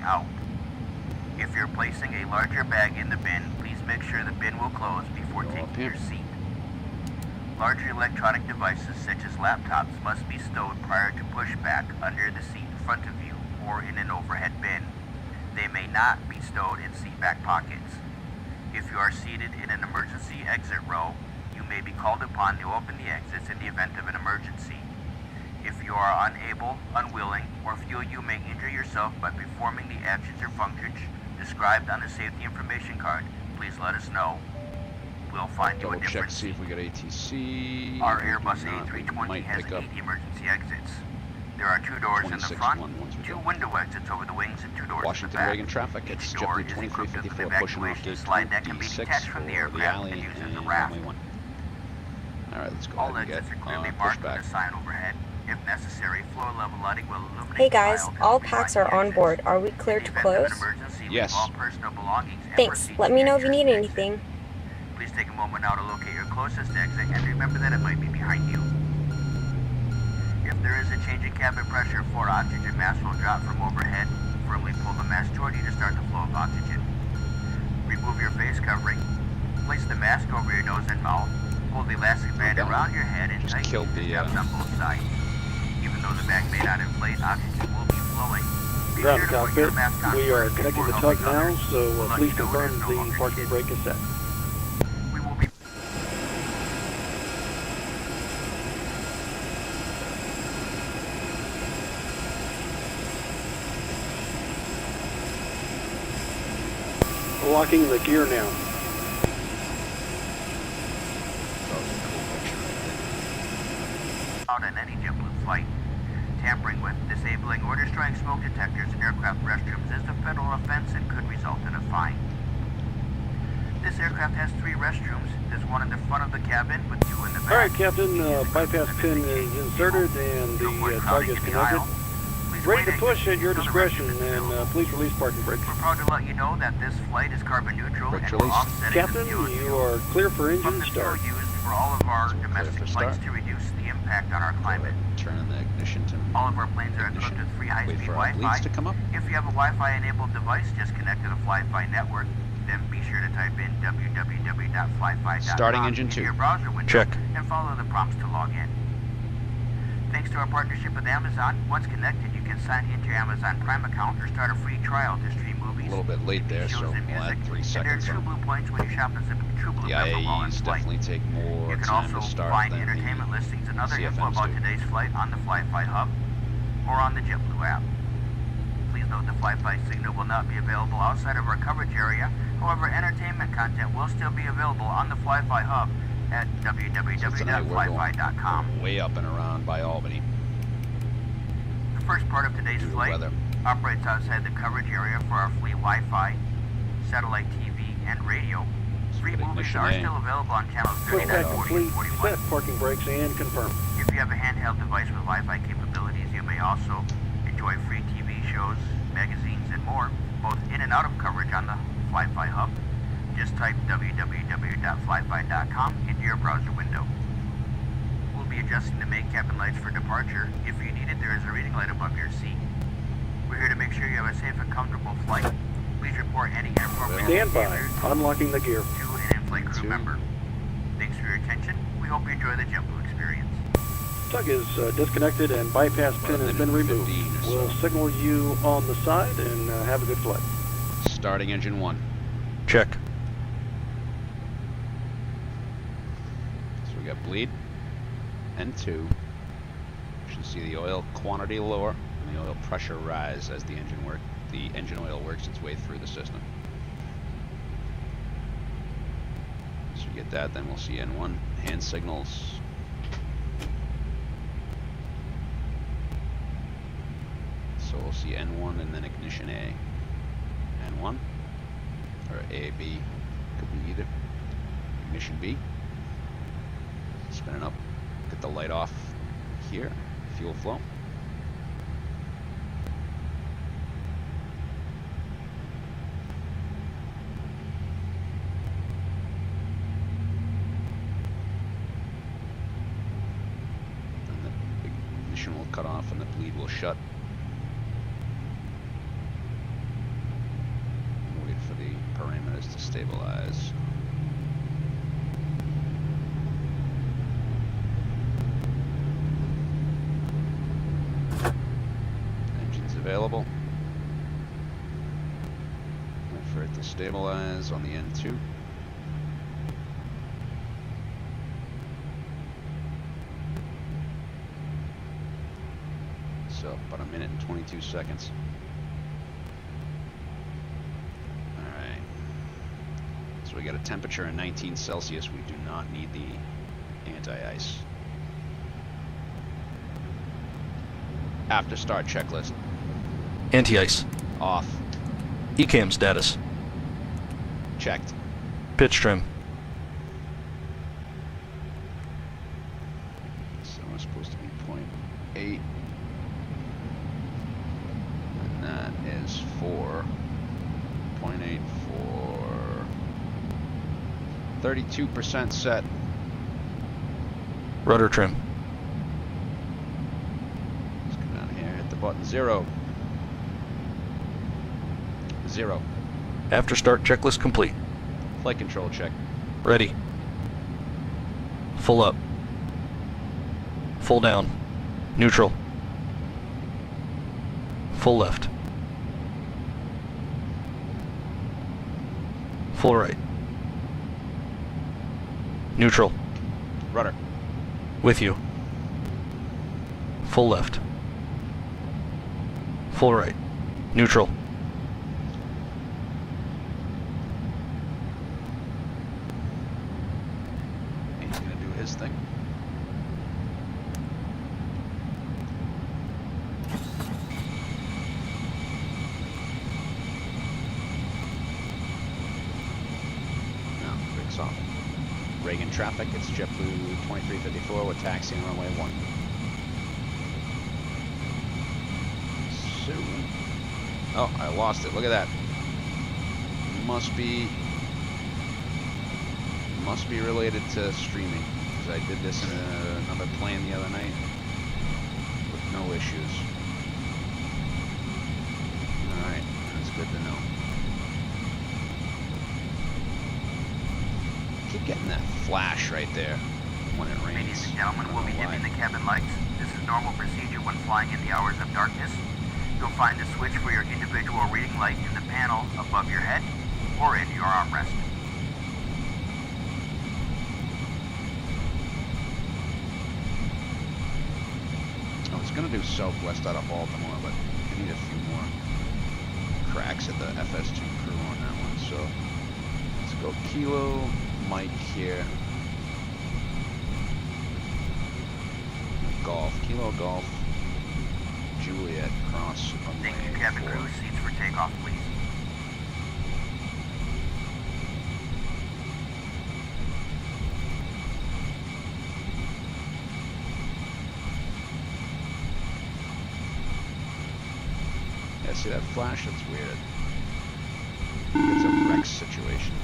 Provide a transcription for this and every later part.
out. If you're placing a larger bag in the bin, please make sure the bin will close before taking your seat. Larger electronic devices such as laptops must be stowed prior to pushback under the seat in front of you or in an overhead bin. They may not be stowed in seat back pockets. If you are seated in an emergency exit row, you may be called upon to open the exits in the event of an emergency. If you are unable, unwilling, or feel you may injure yourself by performing the actions or functions described on the safety information card, please let us know. We'll find you a different seat. See if we got ATC. Our Airbus A320 has 8 emergency exits. There are 2 doors in the front, 2 window exits over the wings, and 2 doors Washington in the back. Reagan traffic. It's JBU2354 pushing off gate slide that can be detached from the aircraft and used as a raft. Alright, let's go All ahead and exits get are clearly marked with a sign overhead. If necessary, floor level lighting will illuminate. Hey guys, all packs are on board. Are we clear to close? Yes. Thanks. Let me know if you need anything. Please take a moment now to locate your closest exit and remember that it might be behind you. If there is a change in cabin pressure, floor oxygen mask will drop from overhead. Firmly pull the mask toward you to start the flow of oxygen. Remove your face covering. Place the mask over your nose and mouth. Pull the elastic band around your head and tighten the straps on both sides. Even though the bag may not inflate, oxygen will be flowing. Ground cockpit, we are connecting the tug now, so please confirm the parking brake is set. We will be... Locking the gear now. Out on any JetBlue flight. Tampering with, disabling, or destroying smoke detectors in aircraft restrooms is a federal offense and could result in a fine. This aircraft has 3 restrooms. There's one in the front of the cabin with 2 in the back. All right, Captain, bypass pin is inserted and the tug is connected. Ready to push at your discretion, and please release parking brakes. We're proud to let you know that this flight is carbon neutral and we're offsetting Captain, the fuel you are clear for engine start. used for all of our domestic flights to reduce the impact on our climate. Turn on the ignition to All of our planes are equipped with free high-speed Wi-Fi. to come up. If you have a Wi-Fi enabled device, just connect to the Fly-Fi network. Then be sure to type in www.flyfi.com Starting engine 2. into your browser window Check. and follow the prompts to log in. Thanks to our partnership with Amazon, once connected, you can sign into your Amazon Prime account or start a free trial to stream movies. A little bit late there, so we'll add 3 seconds and on. True Blue points when you shop at True Blue The member while in IAEs flight. definitely take more You can time also to start find than entertainment the listings and other info CFMs about do. today's flight on the Fly-Fi hub or on the JetBlue app. Please note the Fly-Fi signal will not be available outside of our coverage area. However, entertainment content will still be available on the Fly-Fi hub at www.flyfi.com. Way up and around by Albany. The first part of today's Due to flight weather. operates outside the coverage area for our free Wi-Fi, satellite TV, and radio. Free Good movies ignition are A. still available on channels Pushback 39, 40, complete, and 41. set parking brakes and confirm. If you have a handheld device with Wi-Fi capabilities, you may also enjoy free TV shows, magazines, and more, both in and out of coverage on the Fly-Fi hub. Just type www.flyfi.com into your browser window. We'll be adjusting the main cabin lights for departure. If you need it, there is a reading light above your seat. We're here to make sure you have a safe and comfortable flight. Please report any inappropriate Stand by. behavior Unlocking the gear. to an in-flight crew member. Thanks for your attention. We hope you enjoy the JetBlue experience. Tug is disconnected and bypass pin has been removed. We'll signal you on the side and have a good flight. Starting engine 1. Check. So we got bleed and 2. You should see the oil quantity lower and the oil pressure rise as the engine oil works its way through the system. So you get that, then we'll see N1 hand signals. So we'll see N1 and then ignition A. N1 or A, B, could be either. Ignition B. Spinning up. Get the light off here. Fuel flow. And the ignition will cut off and the bleed will shut. stabilize. Engines available. Wait for it to stabilize on the N2. So about 1 minute and 22 seconds. Alright. So we got a temperature of 19 Celsius. We do not need the anti-ice. After start checklist. Anti-ice. Off. ECAM status. Checked. Pitch trim. So we're supposed to be 0.8. And that is 4. 0.8 for 32% set. Rudder trim. Let's come down here, hit the button. 0. 0. After start checklist complete. Flight control check. Ready. Full up. Full down. Neutral. Full left. Full right. Neutral. Rudder. With you. Full left. Full right. Neutral. He's gonna do his thing. Now, brakes off. Reagan traffic, it's JBU2354 with taxiing runway 1. Soon. Oh, I lost it. Look at that. Must be related to streaming, because I did this in another plane the other night with no issues. Alright, that's good to know. Keep getting that flash right there when it rains. Ladies and gentlemen, we'll be dimming the cabin lights. This is normal procedure when flying in the hours of darkness. You'll find the switch for your individual reading light in the panel above your head or in your armrest. I was gonna do southwest out of Baltimore, but I need a few more cracks at the FS2 crew on that one. So let's go Kilo Mike here. Golf, Kilo Golf, Juliet cross runway Thank you, cabin 4. crew. Seats for takeoff, please. Yeah, see that flash? That's weird. It's a Rex situation.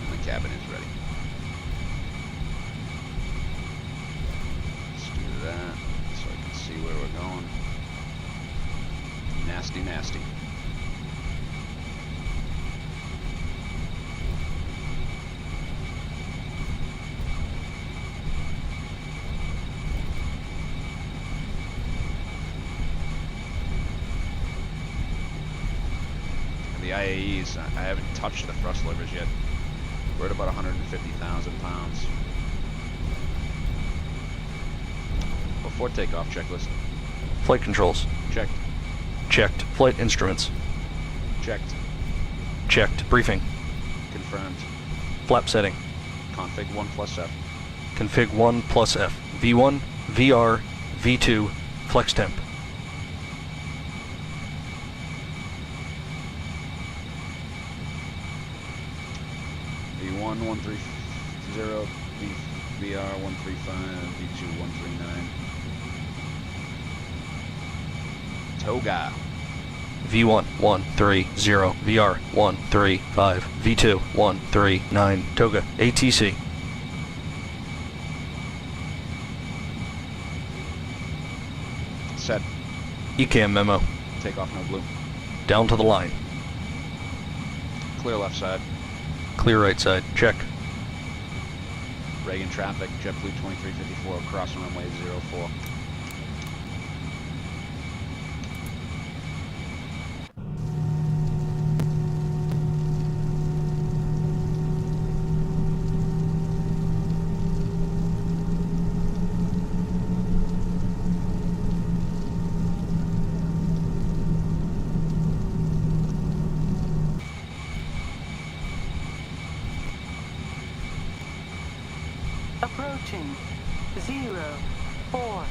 And the cabin is ready. Let's do that so I can see where we're going. Nasty, nasty. The IAEs, I haven't touched the thrust levers yet. We're at about 150,000 pounds. Before takeoff checklist. Flight controls. Checked. Checked. Flight instruments. Checked. Checked. Briefing. Confirmed. Flap setting. Config 1 plus F. Config 1 plus F. V1, VR, V2, flex temp. V1 130, VR 135, V2 139. Toga. V1 130, VR 135, V2 139, Toga, ATC. Set. ECAM memo. Takeoff no blue. Down to the line. Clear left side. Clear right side. Check. Reagan traffic, JetBlue 2354, crossing runway 04. Approaching 04.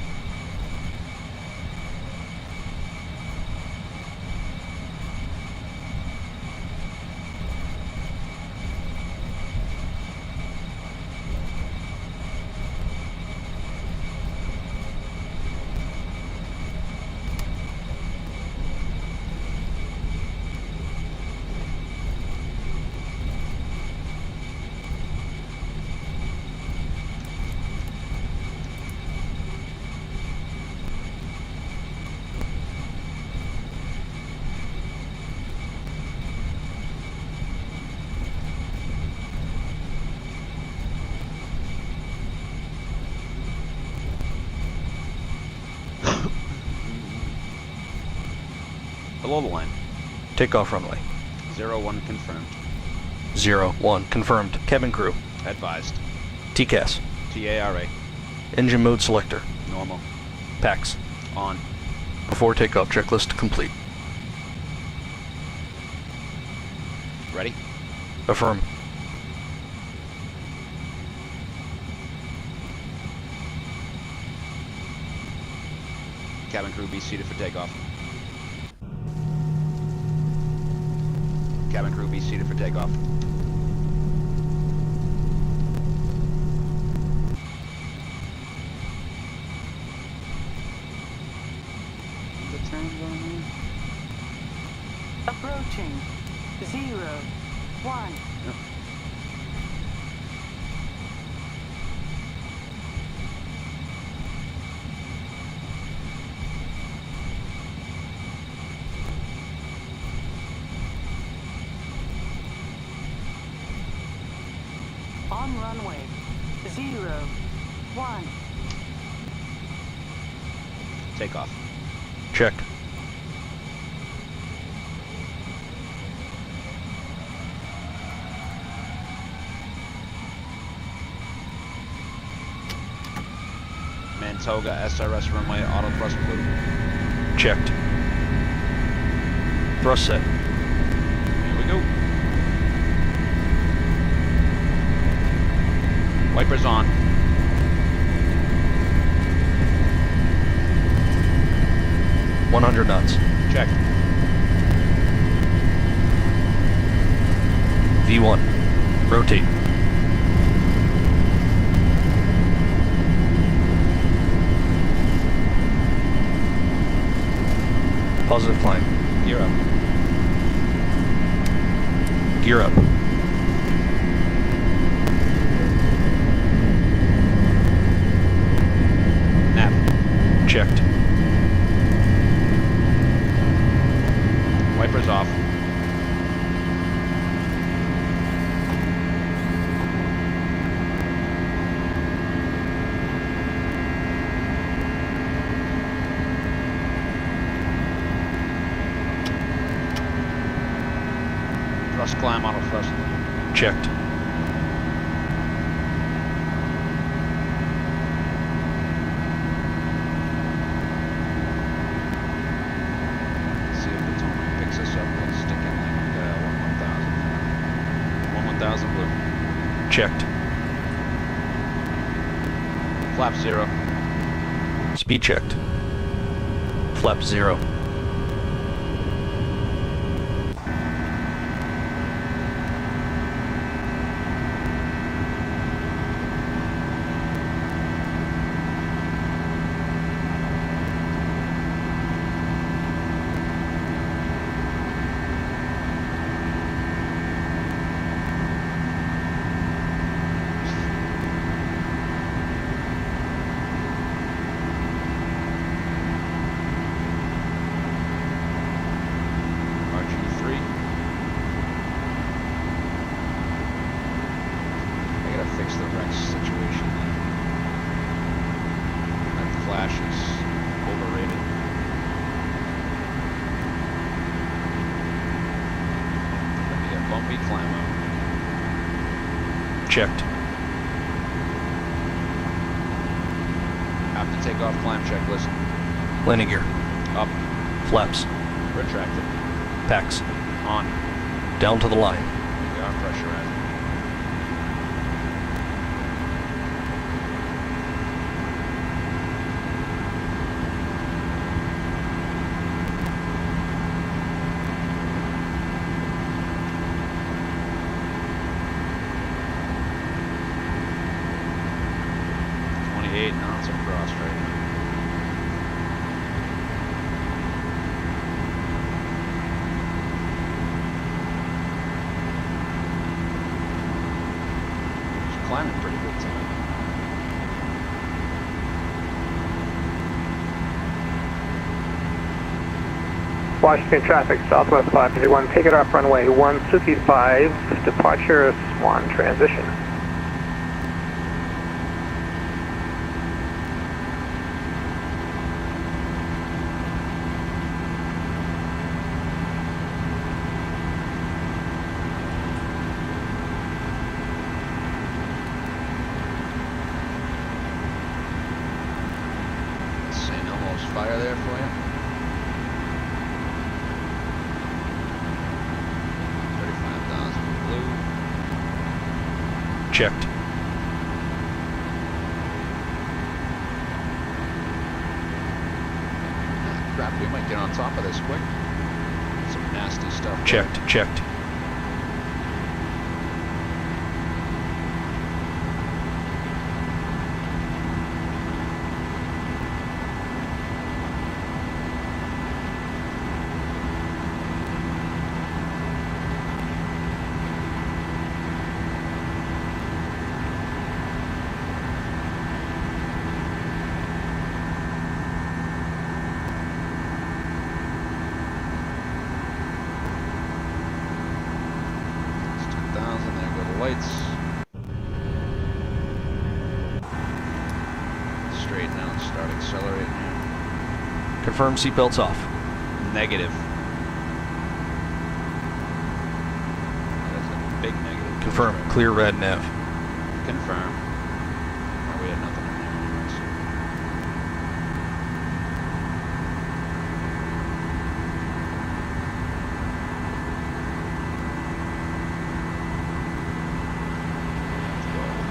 Below the line. Takeoff runway. 01 confirmed. 01 confirmed. Cabin crew. Advised. TCAS. TARA. Engine mode selector. Normal. PAX. On. Before takeoff checklist complete. Ready? Affirm. Cabin crew be seated for takeoff. Cabin crew be seated for takeoff. The turns on me. Approaching 01. Yep. On runway 01. Takeoff. Check. Mantoga SRS runway auto thrust blue. Checked. Thrust set. Here we go. Wipers on. $100 knots. Check. V1. Rotate. Positive climb. Gear up. Gear up. Nav. Checked. Wipers off. Thrust climb, auto thrust. Checked. See if the tone picks us up. Let's stick in like 1000 blue. Checked. Flap 0. Speed checked. Flap 0. Checked. After takeoff, climb checklist. Landing gear. Up. Flaps. Retracted. Packs. On. Down to the line. We are pressurized. Knots across right now. Just climbing pretty good time. Washington traffic, Southwest 531, take it off runway 125, departure Swan transition. Fire there for you. 35,000 blue. Checked. Crap, we might get on top of this quick. Some nasty stuff. Checked. Checked. Lights. Straighten out, start accelerating. Confirm seatbelts off. Negative. That's a big negative. Confirm. Clear red nav. Confirm. Oh, we had nothing in there anyways.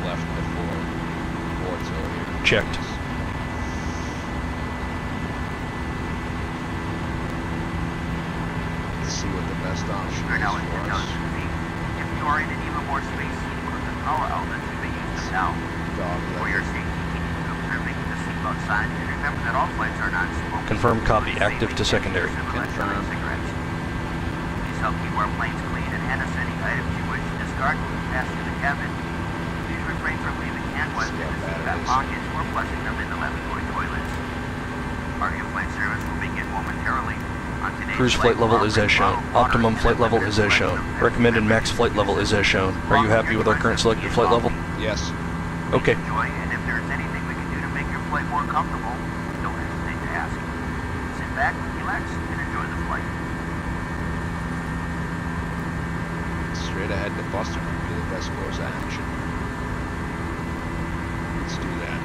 Left before auxiliary. Checked. Let's see what the best option We're is now at for 10,000 us. feet. If you are in an even more space, equipment power outlets, you may use them now. Dog For your safety, continue observing the seatbelt sign, and remember that all flights are non-smoking. Confirm copy. Active to secondary. Confirm. Cigarettes. Please help keep our planes clean and hand us any items you wish to discard when we pass through the cabin. Please refrain from leaving hand wipes in the seatback pockets or flushing them in the lavatory toilets. Our in-flight service will begin momentarily. On today's Cruise flight level is as shown. Optimum flight level is as shown. Recommended max flight level is as shown. Are you happy with our current selected flight level? Yes. Okay. Enjoy, and if there's anything we can do to make your flight more comfortable, don't hesitate to ask. Sit back, relax, and enjoy the flight. Straight ahead to Boston would be the best course of action. Let's do that.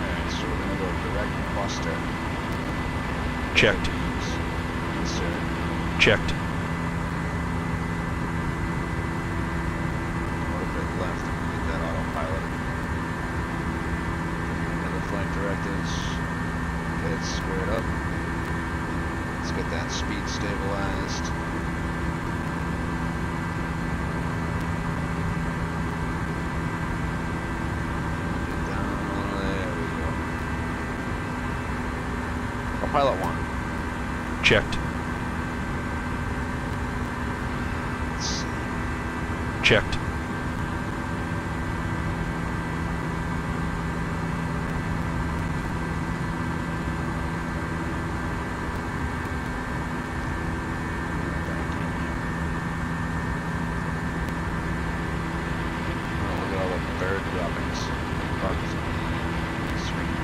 Alright, so we're gonna go direct to Buster. Checked. Insert. Checked. Orbit left. Get that autopilot. Another flight directives. Get it squared up. Let's get that speed stabilized. Get down, there we go. Pilot 1. Checked. Let's see. Checked. Look at all the bird droppings. Bugs on the screen.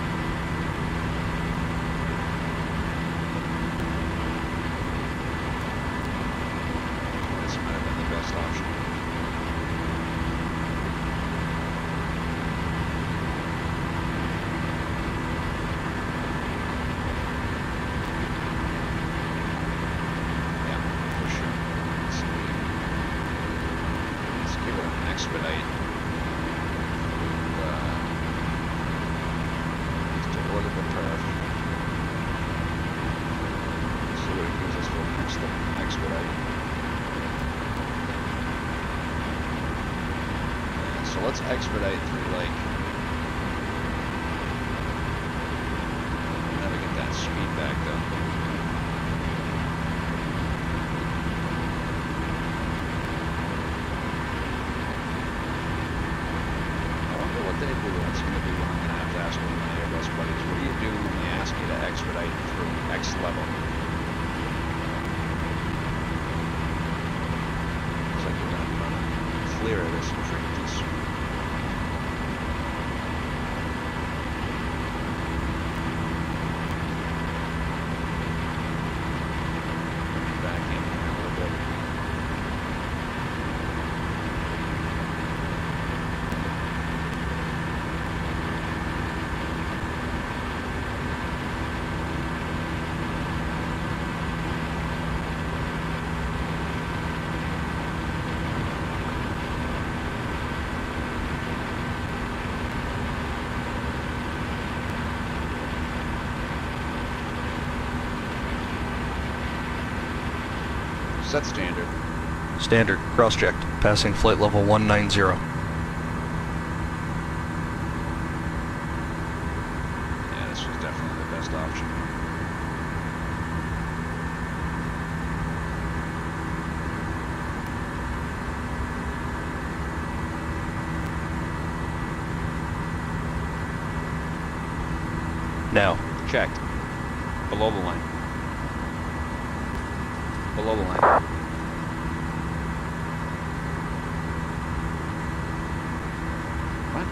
This map. expedite. So let's expedite through like, never get that speed back though. I wonder what they do. That's going to be one I'm going to have to ask one of my Airbus buddies. What do you do when they ask you to expedite through X level? Looks like we're going to run clear of this and forget this. Back in here a little bit. Set standard. Standard, cross-checked, passing flight level 190. Yeah, this was definitely the best option. Now, Checked. Below the line. Below the line. What?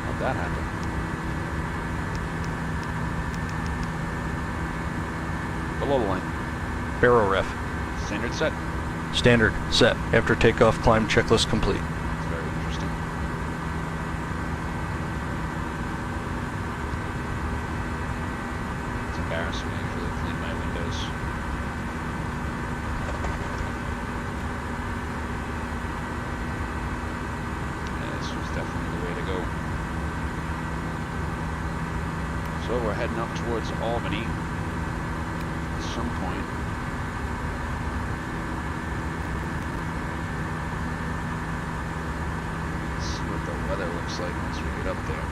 How'd that happen? Below the line. barrel ref. Standard set. Standard, set. After takeoff, climb checklist complete. It's very interesting. It's embarrassing. I usually clean my windows. Yeah, this was definitely the way to go. So we're heading up towards Albany at some point. Let's see what the weather looks like once we get up there.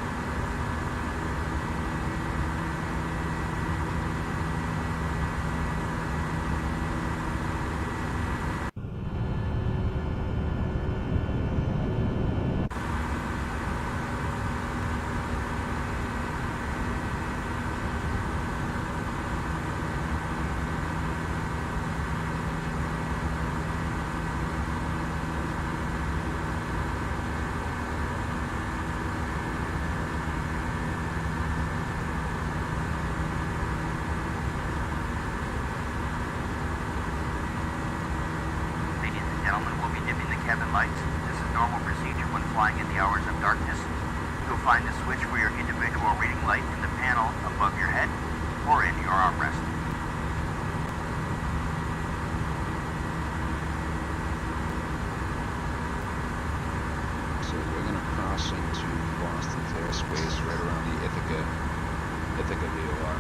Ladies and gentlemen, we'll be dimming the cabin lights. This is normal procedure when flying in the hours of darkness. You'll find the switch for your individual reading light in the panel above your head or in your armrest. So we're going to cross into Boston's airspace right around the Ithaca VOR.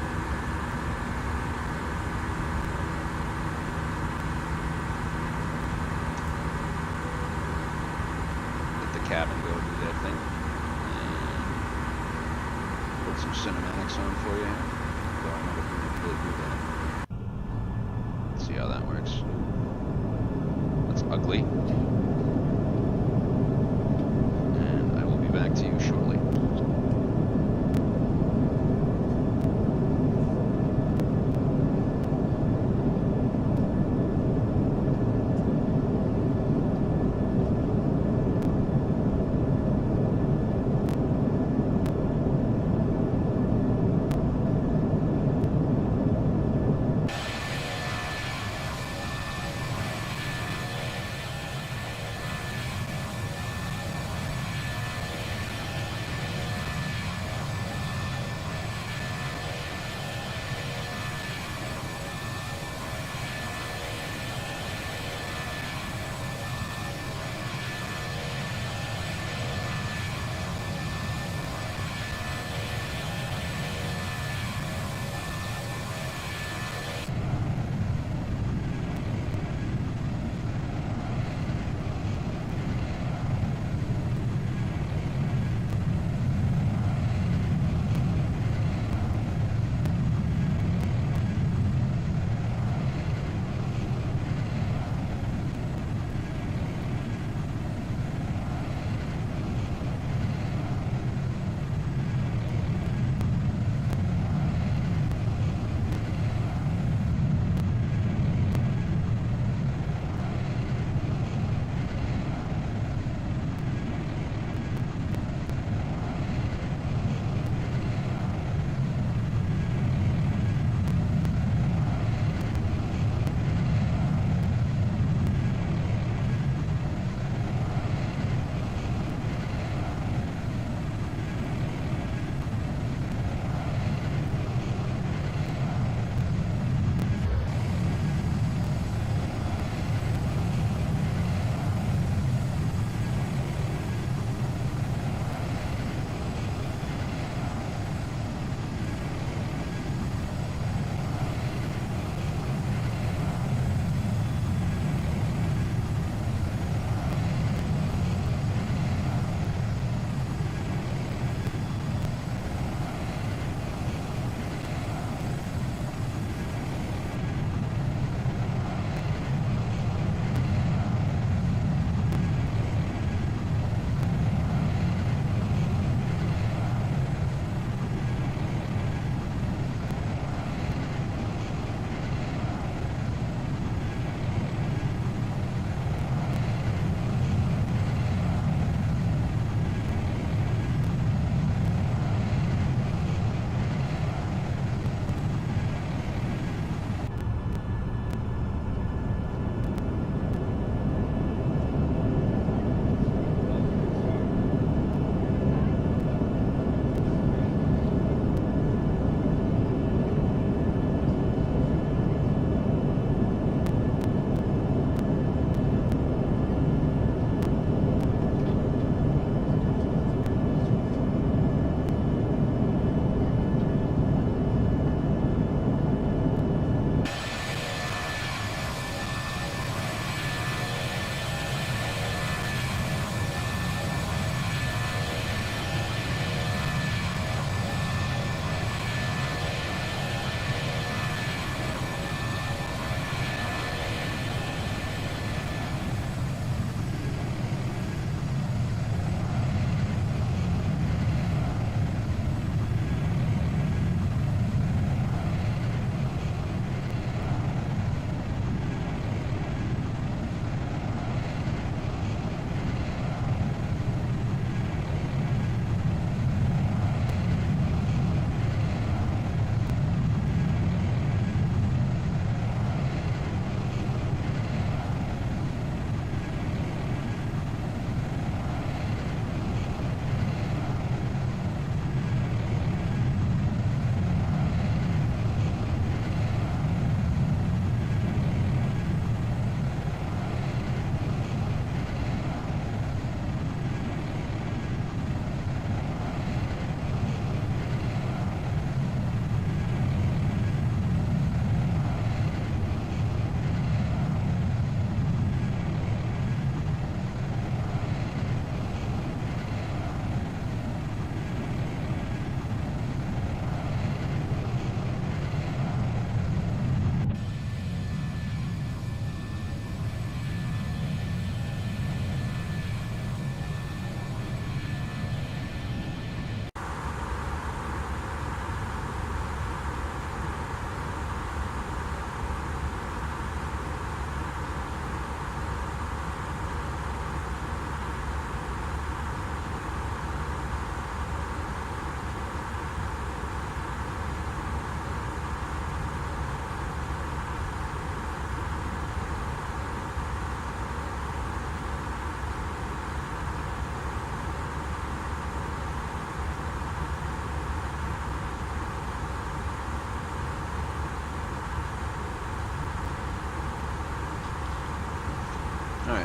Let the cabin go do that thing. And put some cinematics on for you. Though I might have really do that. Let's see how that works. That's ugly. And I will be back to you shortly.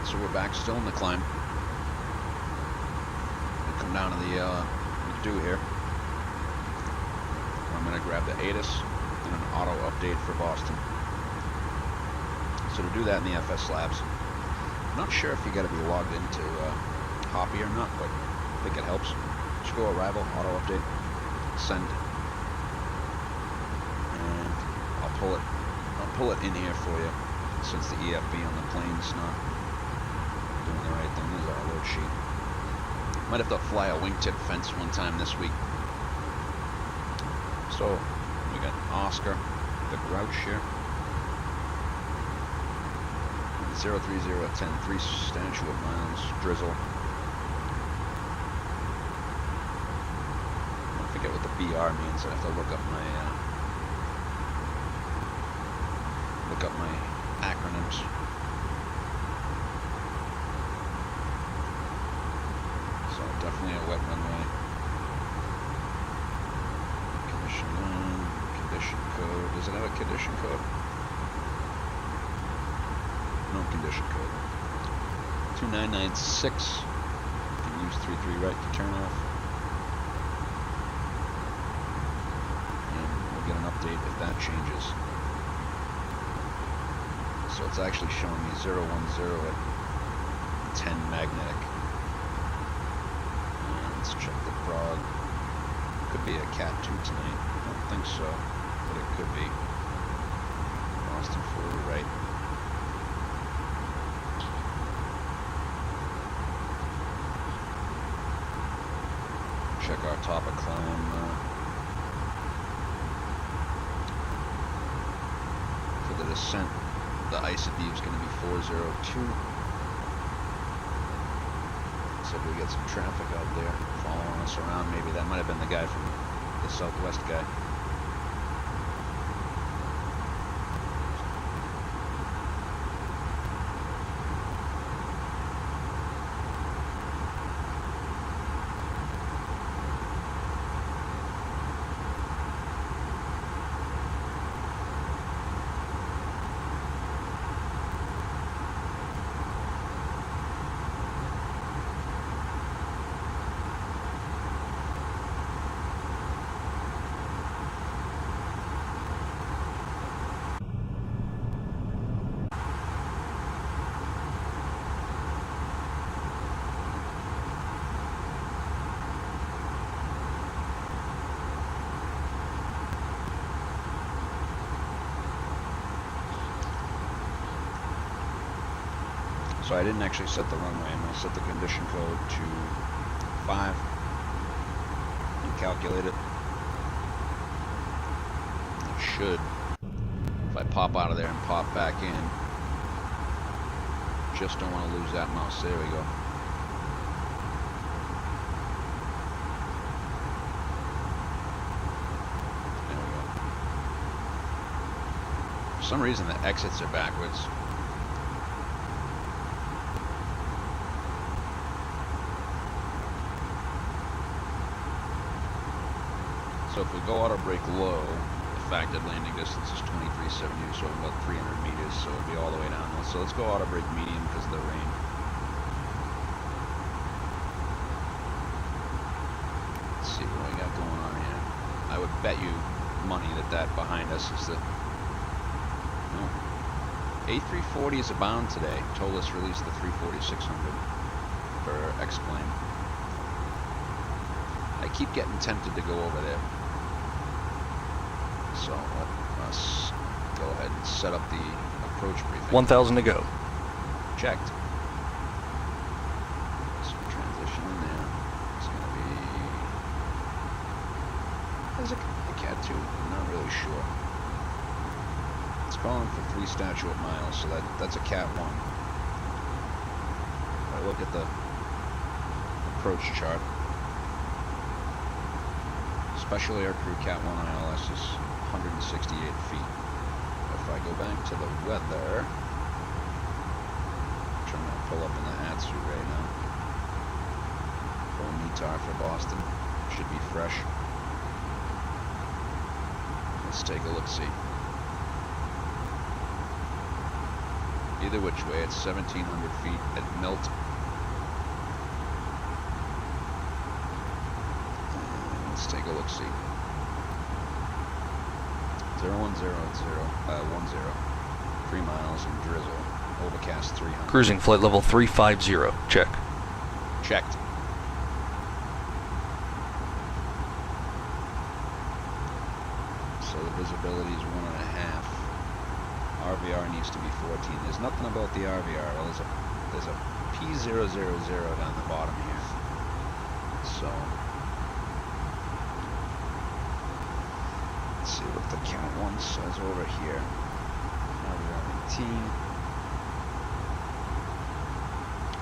Alright, so we're back still in the climb. We come down to the do here. I'm going to grab the ATIS and an auto update for Boston. So to do that in the FS Labs, I'm not sure if you got to be logged into Hoppy or not, but I think it helps. Just go arrival, auto update, send, and I'll pull it in here for you since the EFB on the plane's not doing the right thing. This is our load sheet. Might have to fly a wingtip fence one time this week. So we got Oscar, the Grouch here. 030 at 10, 3 statute miles, drizzle. I forget what the BR means. I have to look up my acronyms. So definitely a wet runway. Condition 1, condition code. Does it have a condition code? No condition code. 2996. You can use 33 right to turn off. And we'll get an update if that changes. So it's actually showing me 010 at 10 magnetic. And let's check the prog. Could be a Cat 2 tonight. I don't think so, but it could be. Boston 40 right. Check our top of climb. For the descent, the ISOD is going to be 402. So we get some traffic out there following us around. Maybe that might have been the guy from the Southwest guy. So I didn't actually set the runway. I'm going to set the condition code to 5 and calculate it. It should, if I pop out of there and pop back in, just don't want to lose that mouse. There we go. There we go. For some reason the exits are backwards. So if we go auto brake low, the factored landing distance is 2370, so about 300 meters, so it'll be all the way down. So let's go auto brake medium because of the rain. Let's see what we got going on here. I would bet you money that behind us is the... No. A340 is abound today. Tolis released the 340-600 for X-Plane. I keep getting tempted to go over there. So let us go ahead and set up the approach briefing. 1,000 to go. Checked. So transition in there. It's going to be... Is it a Cat 2? I'm not really sure. It's calling for 3 statute miles, so that's a Cat 1. If I look at the approach chart, Special Aircrew Cat 1 ILS is 168 feet. If I go back to the weather, which I'm going to pull up in the Hatsu right now. Full METAR for Boston. Should be fresh. Let's take a look-see. Either which way, it's 1,700 feet at melt. Let's take a look, see. 01010, 10, 3 miles and drizzle. Overcast 300. Cruising flight level 350. Check. Checked. So the visibility is 1.5. RVR needs to be 14. There's nothing about the RVR. Well, there's a P000 down the bottom here. So let's see what the count one says over here. RVR 18.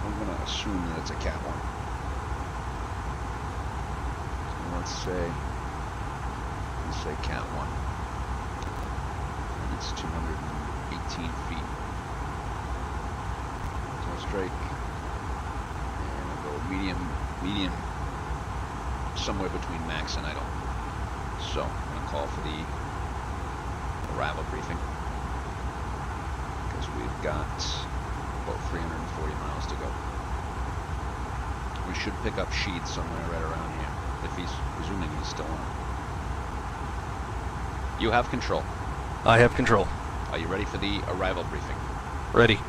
I'm gonna assume that it's a cat one. So let's say cat one. And it's 218 feet. So strike. And we'll go medium, somewhere between max and idle. So I'm gonna call for the arrival briefing because we've got about 340 miles to go. We should pick up Sheets somewhere right around here, if he's presuming he's still on. You have control. I have control. Are you ready for the arrival briefing? Ready.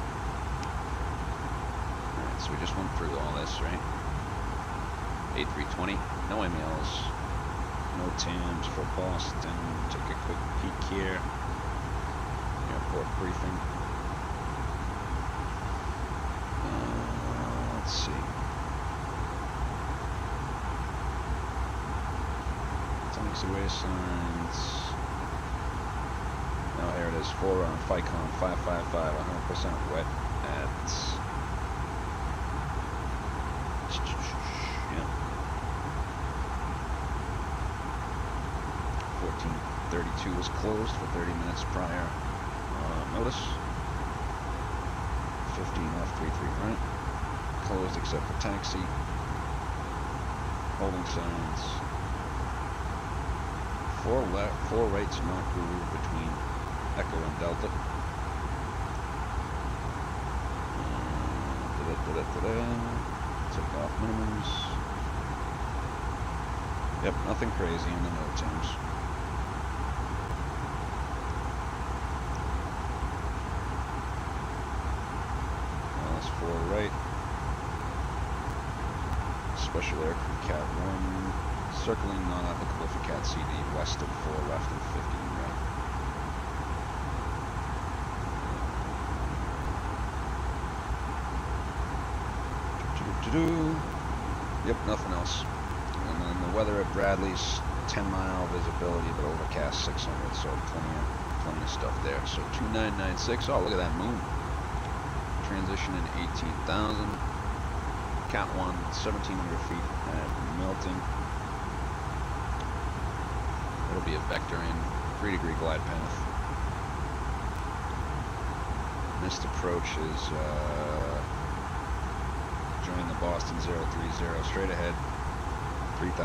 Alright, so we just went through all this, right? A320, no emails, no TAMs for Boston. Take a quick peek here. Airport briefing. Let's see. Taxiway signs. Oh, here it is. 4 on FICON 555, 100% wet at. Yeah. 1432 was closed for 30 minutes prior notice. 15 left, 33 right. Closed except for taxi. Holding signs. 4 rights not groove between Echo and Delta. Takeoff minimums. Yep, nothing crazy in the no times. That's 4 right. Special aircrew Cat 1. Circling non-applicable for Cat CD, west of 4 left and 15 right. Yep, nothing else. And then the weather at Bradley's 10-mile visibility, but overcast 600, so plenty of stuff there. So 2996. Oh, look at that moon. Transition in 18,000. Cat 1, 1,700 feet at Milton. It'll be a vector in 3-degree glide path. Missed approach is join the Boston 030 straight ahead 3000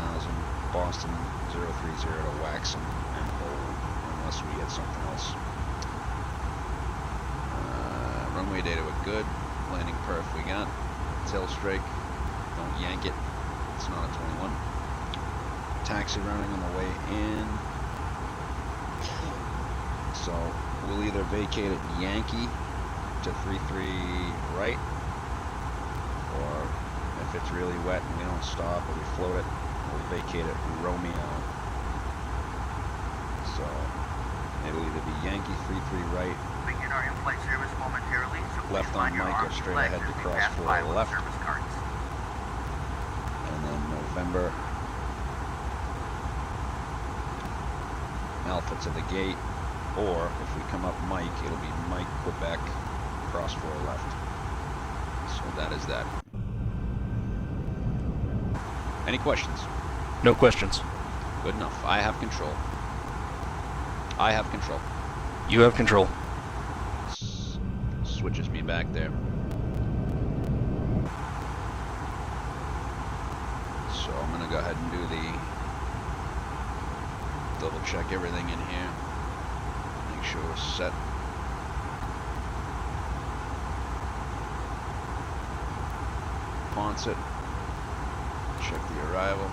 Boston 030 to Waxham and hold unless we get something else. Runway data were good. Landing perf we got. Tail strike. Don't yank it. It's not a 21. Taxi running on the way in. So we'll either vacate at Yankee to 33 right, or if it's really wet and we don't stop or we float it, we'll vacate at Romeo. So it'll either be Yankee 33 right, Begin our in-flight service momentarily, so left on Mike or straight ahead to cross 4 left, service cards. and then November Alpha to the gate, or if we come up Mike, it'll be Mike, Quebec, cross 4 left. So that is that. Any questions? No questions. Good enough. I have control. I have control. You have control. Switches me back there. So I'm gonna go ahead and do the double check everything in here. Make sure we're set. Ponset. Check the arrival.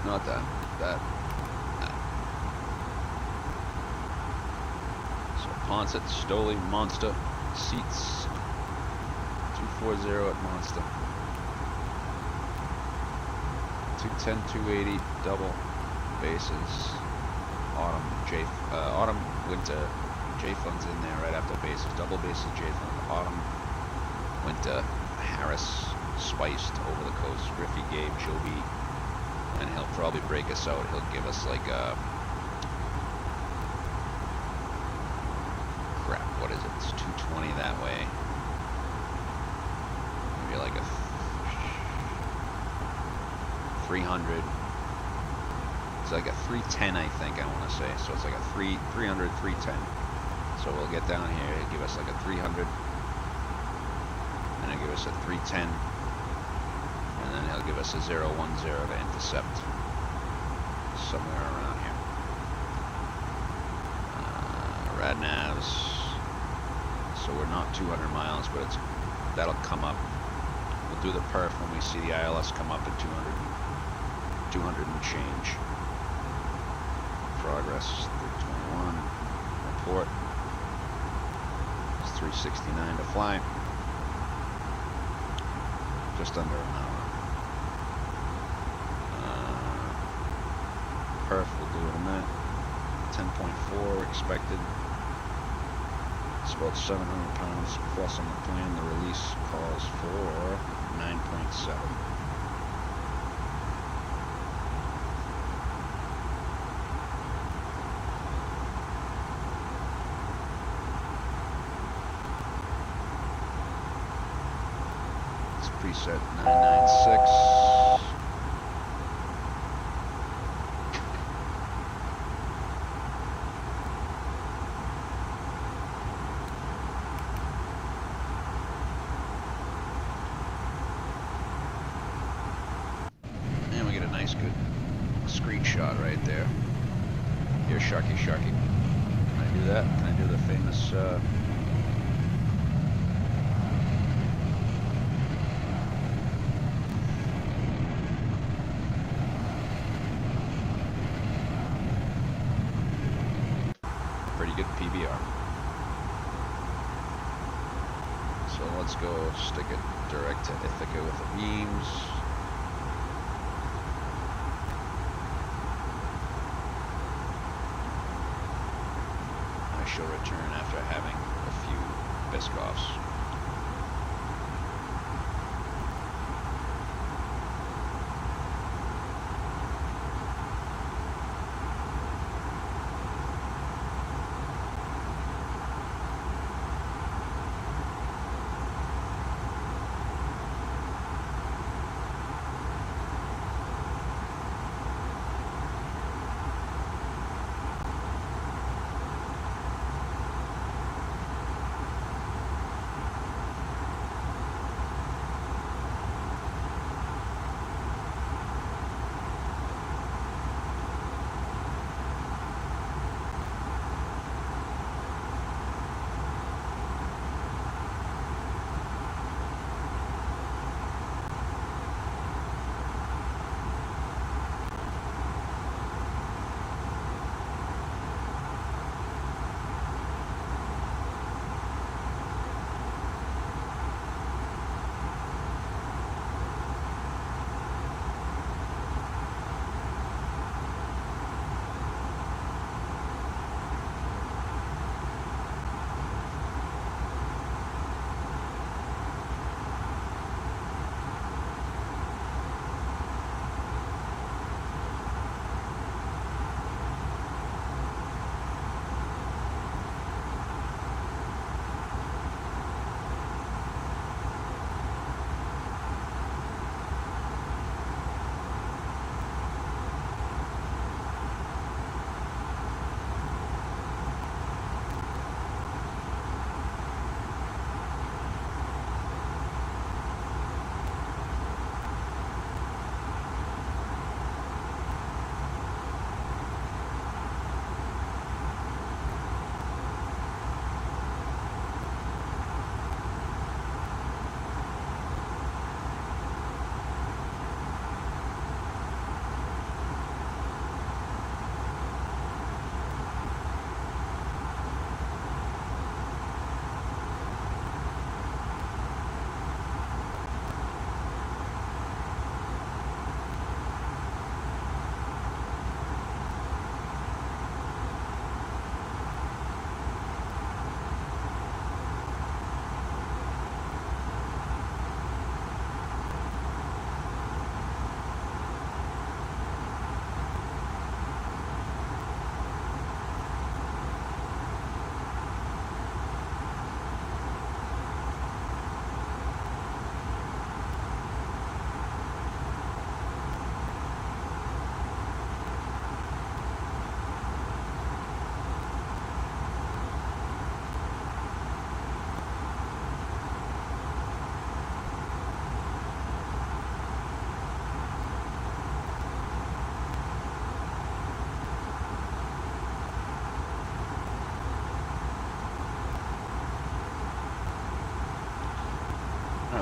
Not that. So Ponset, Stoli, Monster, seats 240 at Monster. 210, 280, double bases. Autumn, winter, J funds in there right after bases. Double bases, J fund. Autumn, winter, Harris, spiced over the coast. Griffey, Gabe, Joby, and he'll probably break us out. He'll give us like a crap. What is it? It's 220 that way. Maybe like a 300. It's like a 310, I think I want to say. So it's like a 300, 310. So we'll get down here. He'll give us like a 300. And he'll give us a 310. And then he'll give us a 010 to intercept somewhere around here. Radnavs. So we're not 200 miles, but that'll come up. We'll do the perf when we see the ILS come up at 200 and change. Progress 321. Report. It's 369 to fly. Just under an hour. Perf will do it in that. 10.4 expected. It's about 700 pounds plus on the plan. The release calls for 9.7. It's preset 996. Good screenshot right there. Here, Sharky. Can I do that? Can I do the famous pretty good PBR. So let's go stick it direct to Ithaca with the beams. She'll return after having a few Biscoffs.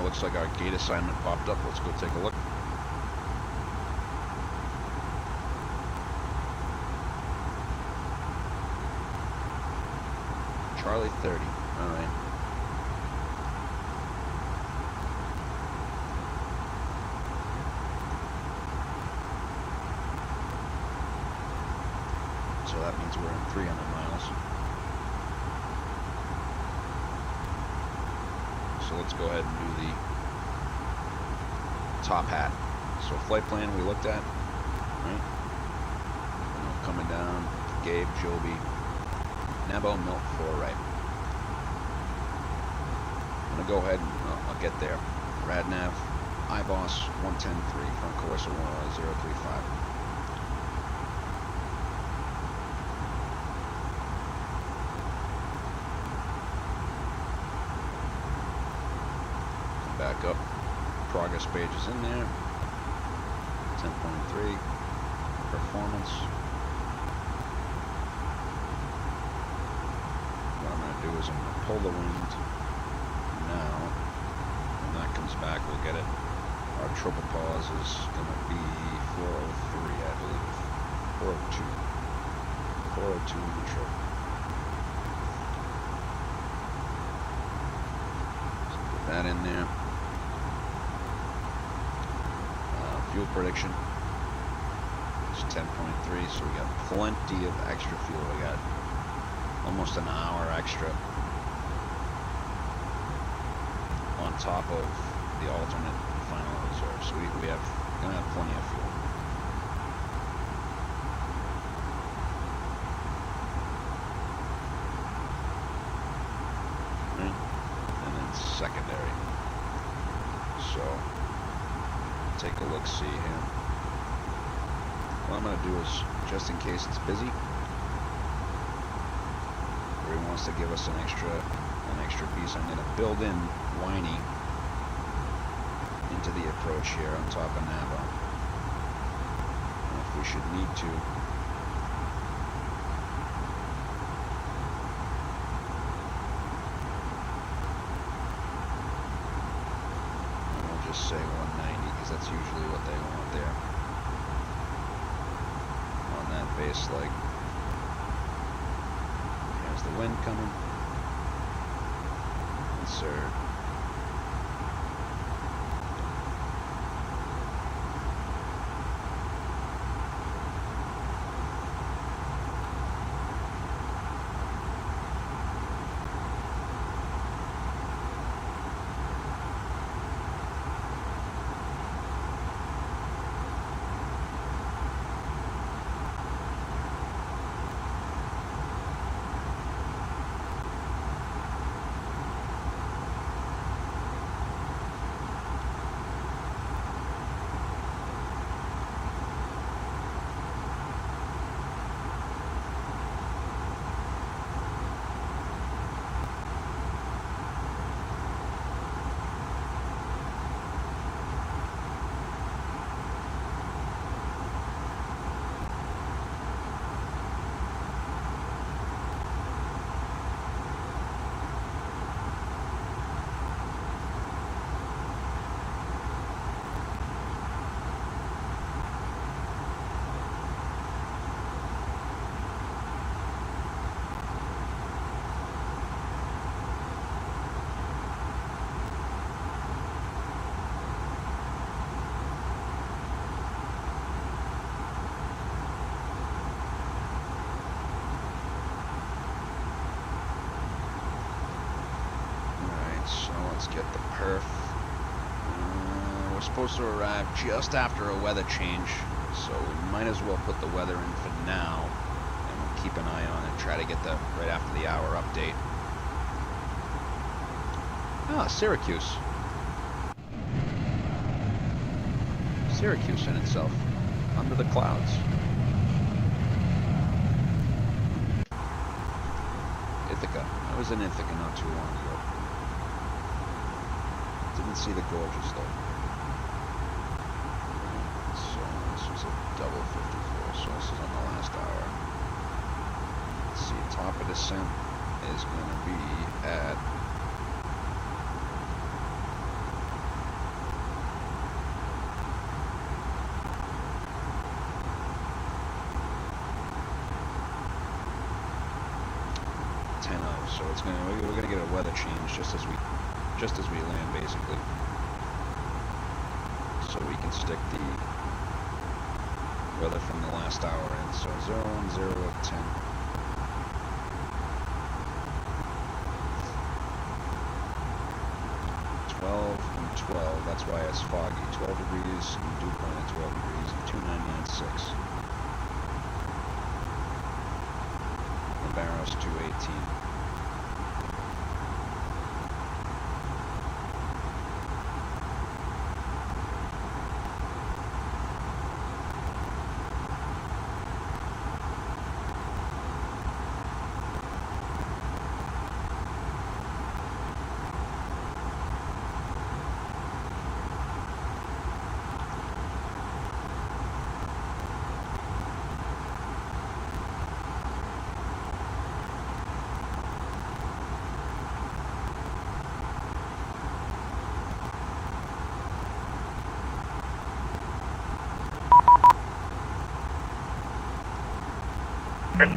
looks like our gate assignment popped up. Let's go take a look. Charlie 30. All right. So that means we're in 300 miles. So let's go ahead and do the top hat. So flight plan we looked at, right? And we're coming down, Gabe, Joby, Nebo, Milt, 4 right. I'm gonna go ahead and I'll get there. Radnav, IBOS 110.3 from course 035. Back up. Progress page is in there. 10.3. Performance. What I'm going to do is I'm going to pull the wind now. When that comes back, we'll get it. Our triple pause is going to be 403, I believe. 402. 402 neutral. So put that in there. Fuel prediction is 10.3, so we got plenty of extra fuel. We got almost an hour extra on top of the alternate final reserve, so we're gonna have plenty of fuel. Right? And then secondary. So take a look, see here. What I'm going to do is, just in case it's busy, where he wants to give us an extra piece, I'm going to build in Whiny into the approach here on top of Nava. And if we should need to, we'll just say 190. That's usually what they want there on that base leg. Here's the wind coming. Insert. Get the perf. We're supposed to arrive just after a weather change, so we might as well put the weather in for now, and we'll keep an eye on it, try to get the right after the hour update. Ah, Syracuse. Syracuse in itself, under the clouds. Ithaca. I was in Ithaca not too long ago. Didn't see the gorges though. So this was a double 54, so this is on the last hour. Let's see, top of descent is going to be at 10 of, so it's we're gonna get a weather change just as we land, basically. So we can stick the weather from the last hour in. So 0, 0, 10. 12 and 12, that's why it's foggy. 12 degrees in dew point, 12 degrees and 2996. The Barrows 218.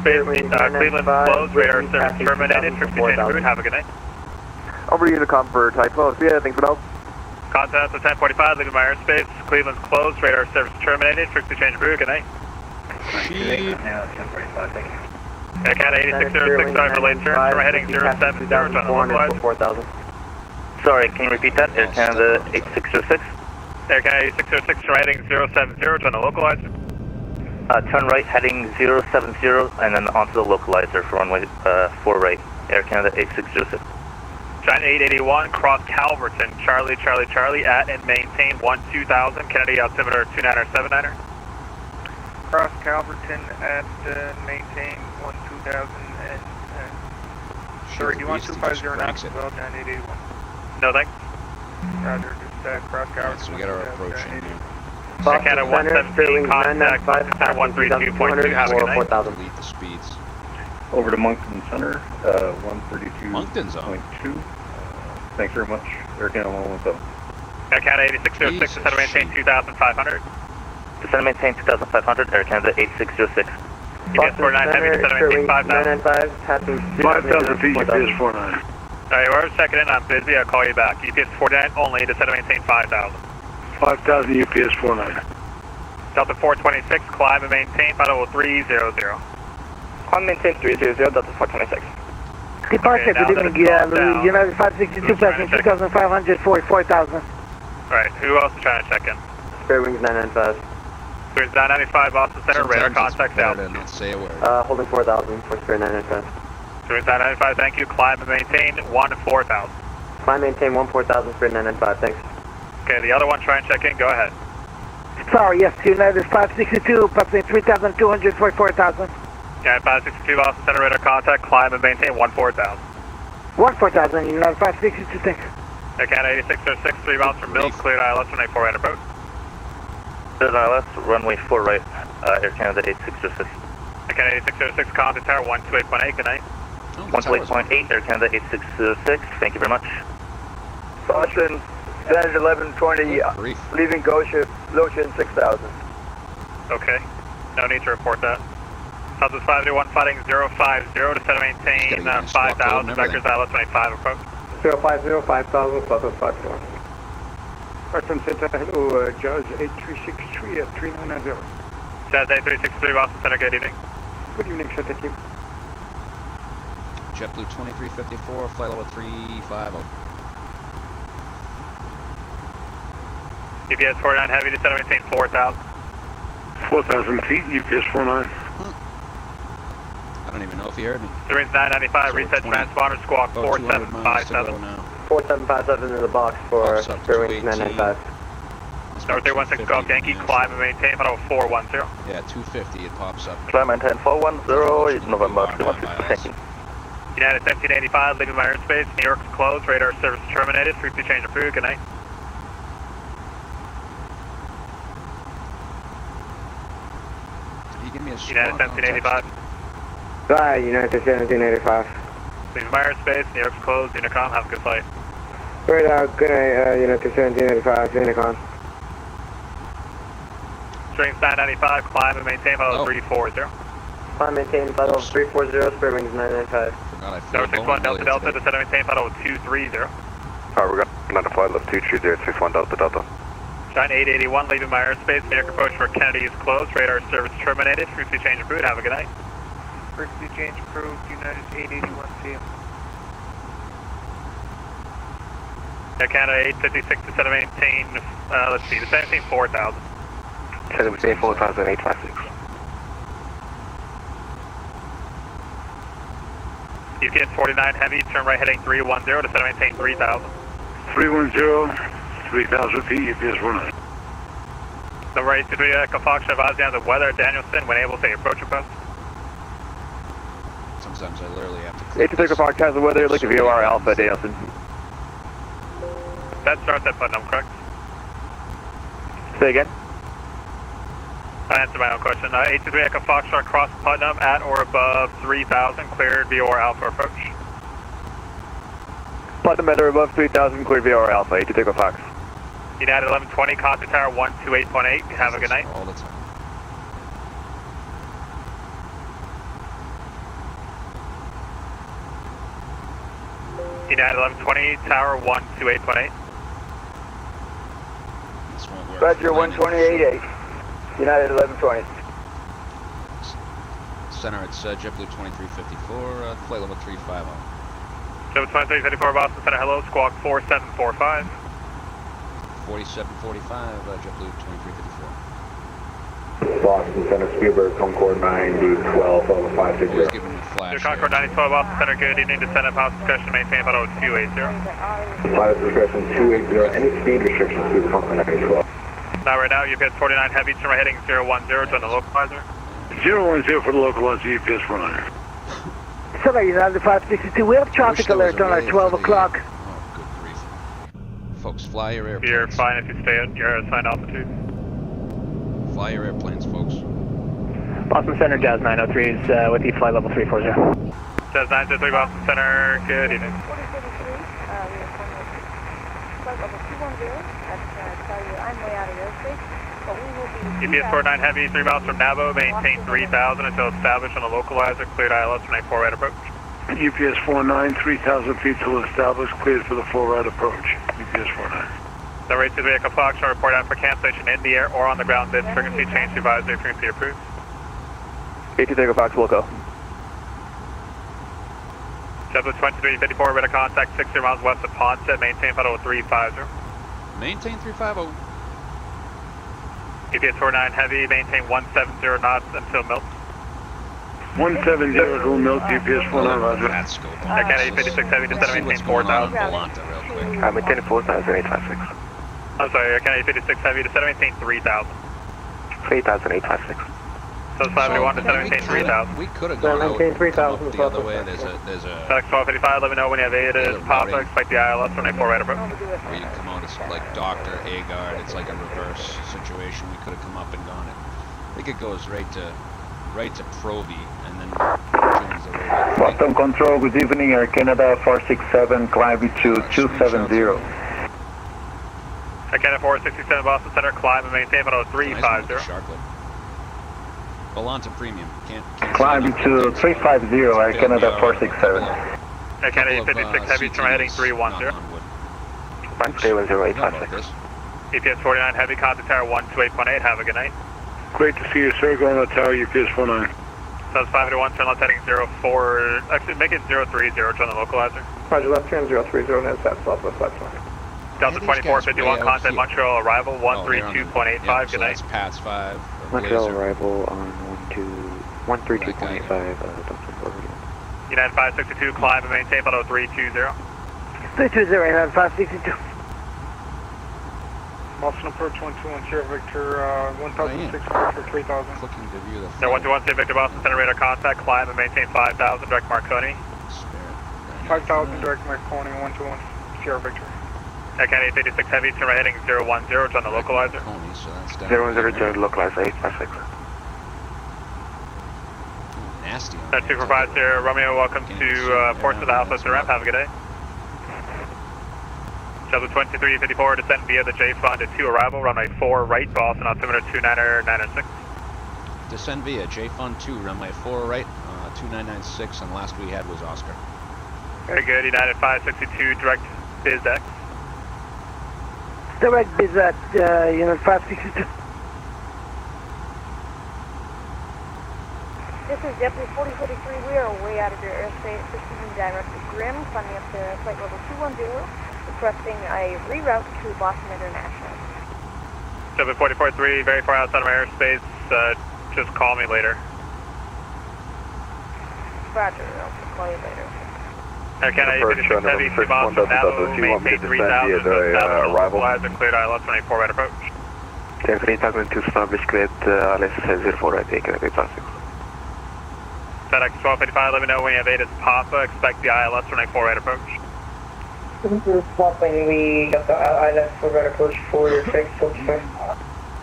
Cleveland closed, radar service terminated, trip to change route, have a good night. Over Unicom for Typo, yeah, thanks for help. Contact at 1045, leaving my airspace, Cleveland's closed, radar service terminated, trip to change route, good night. Yeah, 1045, thank you. Air Canada 8606, sorry for late turn, we're heading 070, trying to localize. 4,000. Sorry, can you repeat that? Air Canada 8606? Air Canada 8606, we're heading 070, trying to localize. Turn right, heading 070, and then onto the localizer for runway 4 right, Air Canada 8606. China 881, cross Calverton, Charlie, Charlie, Charlie, at and maintain 2000, Kennedy altimeter 29er, 79er. Cross Calverton at maintain 2000 and sorry, do you want 250 now as well, China 881? No thanks. Roger, just cross Calverton. So we got our approach in here. Air Canada 117, contact Center 132.2, have a good night. Delete the speeds. Over to Moncton Center, 132.2. Moncton's on. Thanks very much. Air Canada 117. Air Canada 8606, descend to maintain 2500. Descend to maintain 2500, Air Canada 8606. GPS 49 heavy, descend to maintain 5000. 5,000 feet, GPS 49. Alright, whoever's checking in, I'm busy, I'll call you back. GPS 49 only, descend to maintain 5000. 5,000 UPS 49. Delta 426, climb and maintain, final 300. Climb maintain 300, Delta 426. Departure, good evening, United 562, passing 2,500, 44,000. Alright, who else is trying to check in? Spare wings 995. There's 995 Boston Center, radar contact out. Not say a word. Holding 4,000 for spare 995. There's 995, thank you, climb and maintain 14,000. Climb maintain 14,000, spare 995, thanks. Okay, the other one, try and check in, go ahead. Sorry, yes, United 562, passing 3,200, 44,000. Yeah, 562 Boston Center, radar contact, climb and maintain 14,000. 14,000, United 562, thanks. Air Canada 8606, 3 miles from Mills, cleared ILS, runway 4 right approach. Cleared ILS, runway 4 right, Air Canada 8606. Air Canada 8606, contact tower 128.8, good night. 128.8, Air Canada 8606, thank you very much. Boston, Standard 1120, leaving Goshen, Lotion 6,000. Okay, no need to report that. Southwest 501, fighting 050, descend to maintain 5,000, vectors ILS 25 approach. 050, 5,000, Southwest 501. Boston Center, hello, Jazz 8363 at 3990. Jazz 8363, Boston Center, good evening. Good evening, sir, thank you. JetBlue 2354, flight level 350. GPS 49 heavy, descend to maintain 4,000. 4,000 feet, UPS 49. I don't even know if he heard me. The range 995, So reset 20 transponder, squawk 4757. 4757 in the box for spare wings 995. Number 316, Golf Yankee, climb and maintain, final 410. Yeah, 250, it pops up. Climb maintain 410, is November 316, thank you. United 1785, leaving my airspace, New York's closed, radar service terminated, frequency change approved, good night. Can you give me a United 1785. Bye, United 1785. Leaving my airspace, New York's closed, Unicom, have a good flight. Right out, good night, United 1785, Unicom. Strings 995, climb and maintain, final 340. Climb maintain flight level 340, spare wings 995. God, I feel Number 61 Delta Delta, descend and maintain flight level 230. Alright, we're going to flight level 230, 61 Delta Delta. China 881, leaving my airspace. New York approach for Kennedy is closed. Radar service terminated. Frequency change approved. Have a good night. Frequency change approved. United 881 CM. Air Canada 856, descend and maintain, let's see, descend and maintain 4000. Descend and maintain 4000, 856. UPS 49 heavy, turn right heading 310, descend and maintain 3000. 310, 3000 feet, UPS 19. Number 823 Echo Fox, advise you on the weather at Danielson when able to approach request. Sometimes I literally have to click 823 Fox has the weather, look at VOR Alpha Danielson. That starts at Putnam, correct? Say again? I answered my own question. 823 Echo Foxtrot cross Putnam at or above 3000, cleared VOR Alpha approach. Putnam at or above 3000, clear VOR Alpha, 823 Fox. United 1120, contact tower 128.8. Have a good night. All the time. United 1120, tower 128.8. This won't work. Roger, 128.8. United 1120. Center, it's JetBlue 2354, flight level 350. JetBlue 2354, Boston Center, hello, squawk 4745. 4745, JetBlue 2354. Boston Center, Spielberg, Concord 9012, over 560. Always giving me flash. Concord 9012, Boston Center, good evening, descend at house discretion, maintain flight level 280. Flight discretion 280, any speed restrictions through Concord 9012. Now right now, UPS 49 heavy, turn right heading 010, join the localizer. 010 for the localizer, UPS 100. Sorry, United 562, we have traffic alert on our 12 o'clock. Oh, good grief. Folks, fly your airplanes. You're fine if you stay at your assigned altitude. Fly your airplanes, folks. Boston Center, Jazz 903 is with you, flight level 340. Jazz 903, Boston Center, good evening. 4053, we are flight level 210, tell you I'm way out of airspace, but we will be... UPS 49 heavy, 3 miles from Nabo, maintain 3000 until established on the localizer, cleared ILS for 94 right approach. UPS 49, 3000 feet till established, cleared for the full right approach. UPS 49. The rate to the Echo Fox, report out for cancellation in the air or on the ground, bid frequency change to advisory frequency approved. 823 Fox, will go. JetBlue 2354, radar contact 60 miles west of Ponset, maintain flight level 350. Maintain 350. UPS 49 heavy, maintain 170 knots until Milt. 170 to Milt, UPS 49, roger. That scope. Air Canada 56 heavy, descend and maintain 4000. I'm maintaining 4000, 856. I'm sorry, Air Canada 56 heavy, descend and maintain 3000. 3000, 856. So it's 581, descend and maintain 3000. We could have gone out, come up the other way. There's a FedEx 1255, let me know when you have ADA, Papa, expect the ILS for 94 right approach. where you come out as like Dr. Agard. It's like a reverse situation. We could have come up and gone it. I think it goes right to Proby and then joins the road. Boston Control, good evening, Air Canada 467, climb to 270. Air Canada 467, Boston Center, climb and maintain flight level 350. Volanta Premium. Can't Climb to 350, Air Canada 467. Air Canada 56 heavy, turn right heading 310. 130, EPS 49 heavy, contact tower 128.8, have a good night. Great to see you, sir. Go on the tower, UPS 49. So it's 581, turn left heading 04, actually make it 030, join the localizer. Roger, left turn 030, has that southwest flight plan. Delta 2451, contact Montreal arrival 132.85, good night. That's PATS 5. Montreal arrival on 132.85, Delta United 562, climb and maintain flight level 320. 320, United 562. Boston approach 1210, Victor 1600 for 3000. Clicking to view the There 121, Victor Boston Center radar contact, climb and maintain 5000, direct Marconi. 5000, direct Marconi, 121, Sierra Victor. Air Canada 56 heavy, turn right heading 010, join the localizer. 010, join the localizer, 856. Nasty on 245 Sierra Romeo, welcome to Portsmouth Alpha to ramp, have a good day. JetBlue 2354, descend via the J Fund at 2 arrival, runway 4 right, Boston altimeter 29er 906. descend via JFun 2, runway 4 right, 2996, and last we had was Oscar. Very good, United 562, direct BizX. Direct BizX, Unit 562. This is JBU2353. We are way out of your airspace. Proceeding direct to Grim, climbing up to flight level 210, requesting a reroute to Boston International. JBU2353, very far outside of my airspace. Just call me later. Roger, I'll call you later. Air Canada 86 Heavy, 2 miles from Navo, maintain 3000, localizer, cleared ILS 24 right approach. Takeoff Checklist to establish cleared ILS 04 right, takeoff 6. FedEx 1255, let me know when you have ATIS Papa, expect the ILS 24 right approach. We got the ILS for right approach for your fix, okay.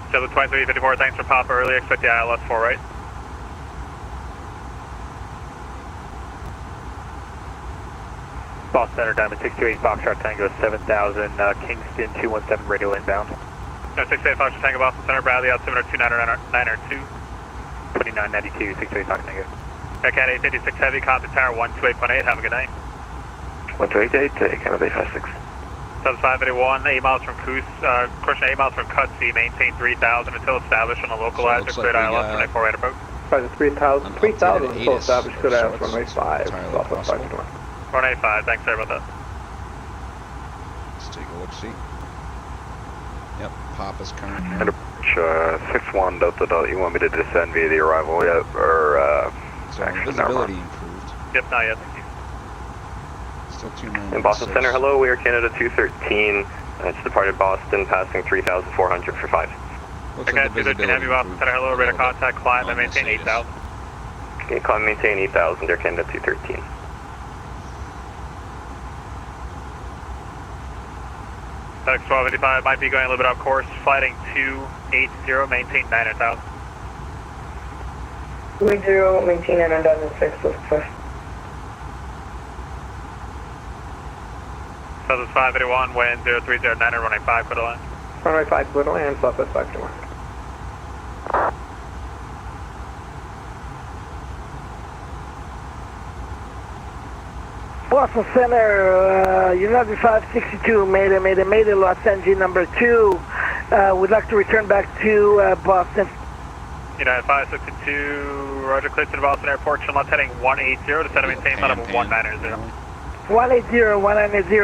JBU2354, thanks for Papa early, expect the ILS 4 right. Boston Center, Diamond 628, Foxtrot Tango 7000, Kingston 217, radio inbound. No, 68 Foxtrot Tango, Boston Center, Bradley, altimeter 299er2. 2992, 628 Fox Tango. Air Canada 856 Heavy, contact tower 128.8, have a good night. 128, Canada 856. Subs 581, 8 miles from Coos, correction, 8 miles from Cutsy, maintain 3000 until established on the localizer, cleared ILS 24 right approach. 3,000 still established, good ILS runway 5, Southwest 521. 185, thanks, sorry about that. Let's take a look-see. Yep, Papa's current. And approach 61 Delta, you want me to descend via the arrival yet, or so visibility improved. Yep, not yet, thank you. Still 296. In Boston Center, hello, we are Canada 213. It's departed Boston, passing 3,400 for 5. Looks Okay, like the 213 Heavy, Boston Center, hello, radar contact, climb, and maintain 8,000. Okay, climb, maintain 8,000, Air Canada 213. FedEx 1285 might be going a little bit off course, flighting 280, maintain 9,000. 280, maintain 9,006, first. Southwest 581, wind 0309, runway 5, clear to land. Runway 5, clear to land, Southwest 521. Boston Center, United 562, Mayday, lost engine number 2. We'd like to return back to Boston. United 562, roger, clear to the Boston Airport, Chinless heading 180, descend and maintain level 190. 190,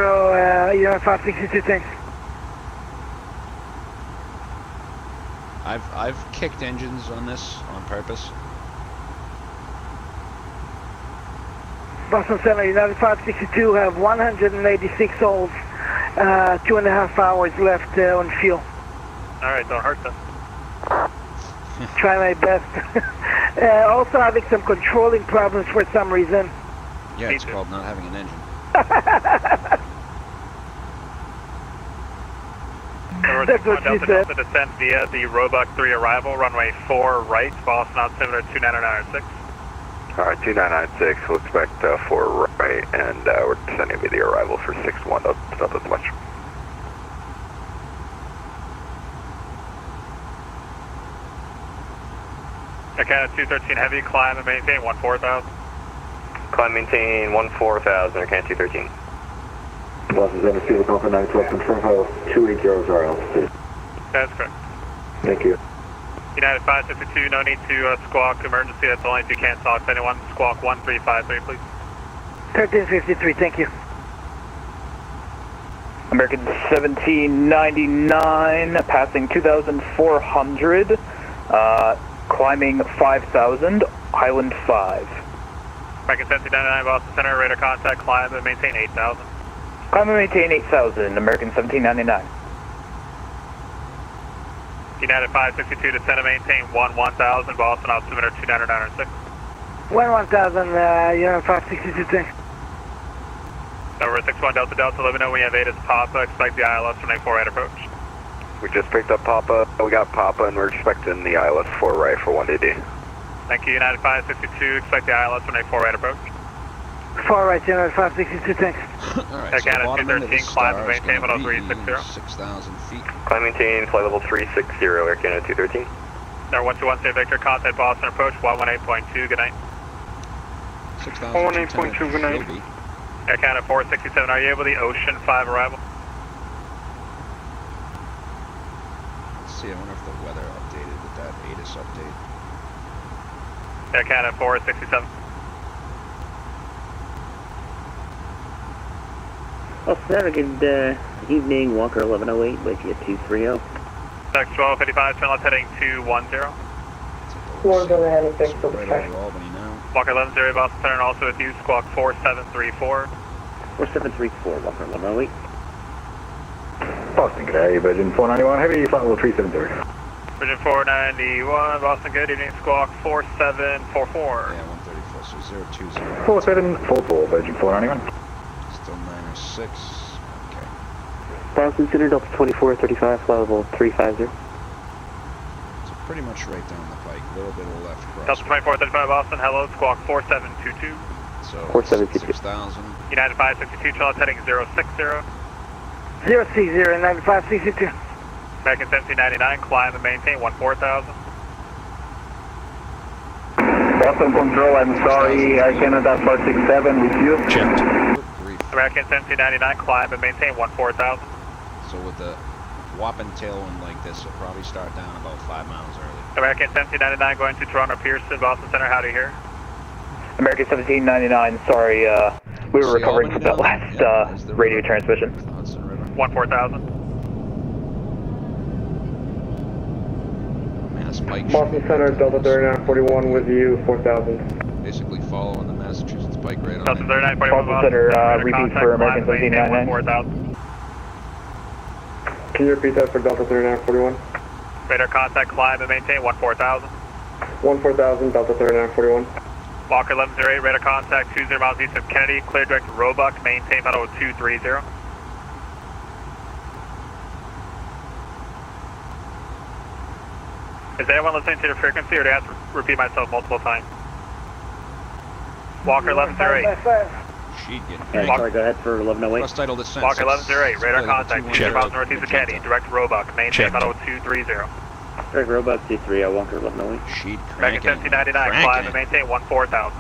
United 562, thanks. I've kicked engines on this on purpose. Boston Center, United 562 have 186 holes, 2.5 hours left on fuel. Alright, don't hurt them. Try my best. Also having some controlling problems for some reason. Yeah, it's called not having an engine. That's what she said. Delta descend via the Roebuck 3 arrival, runway 4 right, Boston altimeter 29996. Alright, 2996, we'll expect 4 right, and we're descending via the arrival for 61, not as much. Air Canada 213 Heavy, climb and maintain 14,000. Climb, maintain 14,000, Air Canada 213. Boston Center, Field Alpha 912, confirm how 280 is our altitude. That's correct. Thank you. United 562, no need to squawk emergency, that's only if you can't talk to anyone. Squawk 1353, please. 1353, thank you. American 1799, passing 2,400, climbing 5,000, Highland 5. American 1799, Boston Center, radar contact, climb and maintain 8,000. Climb and maintain 8,000, American 1799. United 562, descend and maintain 1,000, Boston altimeter 29906. 1,000, United 562, thanks. Number 61 Delta Delta, let me know when you have ATIS Papa, expect the ILS from 4 right approach. We just picked up Papa, we got Papa, and we're expecting the ILS 4 right for 180. Thank you, United 562, expect the ILS from 4 right approach. 4 right, United 562, thanks. Alright, Air so Canada bottom end of 213, the climb star and is maintain going to be 10360. 6,000 feet. Climb, maintain flight level 360, Air Canada 213. There 121, say Victor, contact Boston approach 118.2, good night. 6,210 good night. Air Canada 467, are you able the Ocean 5 arrival? Let's see, I wonder if the weather updated with that ATIS update. Air Canada 467. Oh, have a good evening, Walker 1108, with you 230. Dex 1255, turn left heading 210. One go ahead and fix the Right over Albany now. Walker 1108, Boston Center, and also with you, squawk 4734. 4734, Walker 1108. Boston, good day, Virgin 491, heavy flight level 370. Virgin 491, Boston, good evening, squawk 4744. Yeah, 134, so 020. 4744, Virgin 491. Still 906. Okay. Boston Center, Delta 2435, flight level 350. So pretty much right down the pike, a little bit of left cross. Delta 2435, Boston, hello, squawk 4722. So 4722. 6,000. United 562, turn left heading 060. 060, 9562. American 1799, climb and maintain 14,000. Boston Control, I'm sorry, Air Canada 467 with you. Checked. American 1799, climb and maintain 14,000. So with the whopping tailwind like this, it'll probably start down about 5 miles early. American 1799 going to Toronto Pearson, Boston Center, howdy here. American 1799, sorry, we were recovering from that last radio transmission. 14,000. Mass Pike. Boston Center, Delta 3941 with you, 4,000. Basically following the Massachusetts Pike right on. Delta 3941, Boston Center, repeat for American 1799. 4,000. Can you repeat that for Delta 3941? Radar contact, climb and maintain 14,000. 14,000, Delta 3941. Walker 1108, radar contact 20 miles east of Kennedy, clear direct to Roebuck, maintain final 230. Is anyone listening to your frequency, or do I have to repeat myself multiple times? Walker 1108. She'd get Sorry, go ahead for 1108. Cross title descent. Walker 1108, radar contact 20 Check. miles northeast of Kennedy, direct to Roebuck, maintain Check. final 230. Direct Roebuck 23, Walker 1108. She'd American 1799, climb and maintain 14,000.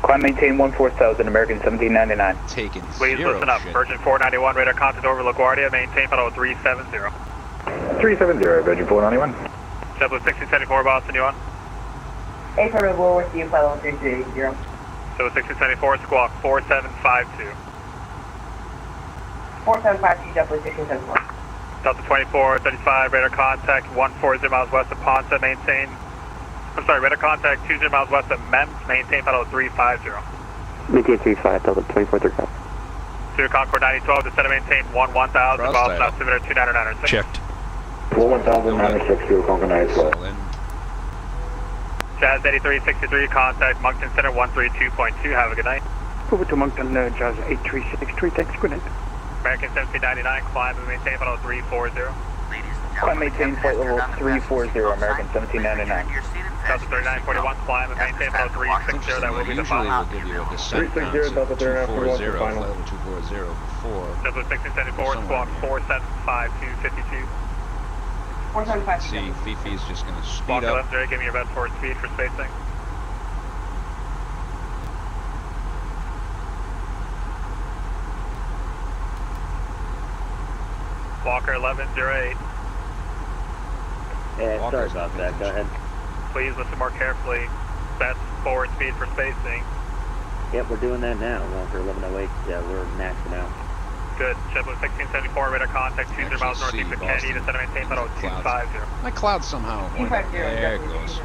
Climb maintain 14,000, American 1799. Taken Please zero listen up. shit. Virgin 491, radar contact over LaGuardia, maintain final 370. 370, Virgin 491. JetBlue 1674, Boston, you on? A320 with you, flight level 330. JetBlue 1674, squawk 4752. 4752, JetBlue 1674. Delta 2435, radar contact 140 miles west of Ponce, maintain. I'm sorry, radar contact 20 miles west of MEMS, maintain final 350. Maintain 35, Delta 2435. Zero Concord 9012, descend and maintain 1000, Boston, altimeter 2996. Checked. 1,960, Concord 912. Jazz 8363, contact Moncton Center 132.2, have a good night. Over to Moncton, Jazz 8363, thanks, good night. American 1799, climb and maintain final 340. Climb maintain flight level 340, American 1799. Delta 3941, climb and maintain final 360, that will be the Usually final. we'll give you a descent 360, Delta 3941 for final. level 240 before. JetBlue 1674, squawk 475252. 4752. See, Fifi's just going to speed Walker up. 1108, give me your best forward speed for spacing. Walker 1108. Yeah, sorry Walker's about that, go ahead. Please listen more carefully. Best forward speed for spacing. Yep, we're doing that now, Walker 1108, we're maxing out. Good. JetBlue 1674, radar contact 20 miles northeast of Kennedy, descend and maintain final 250. My cloud somehow. There it goes.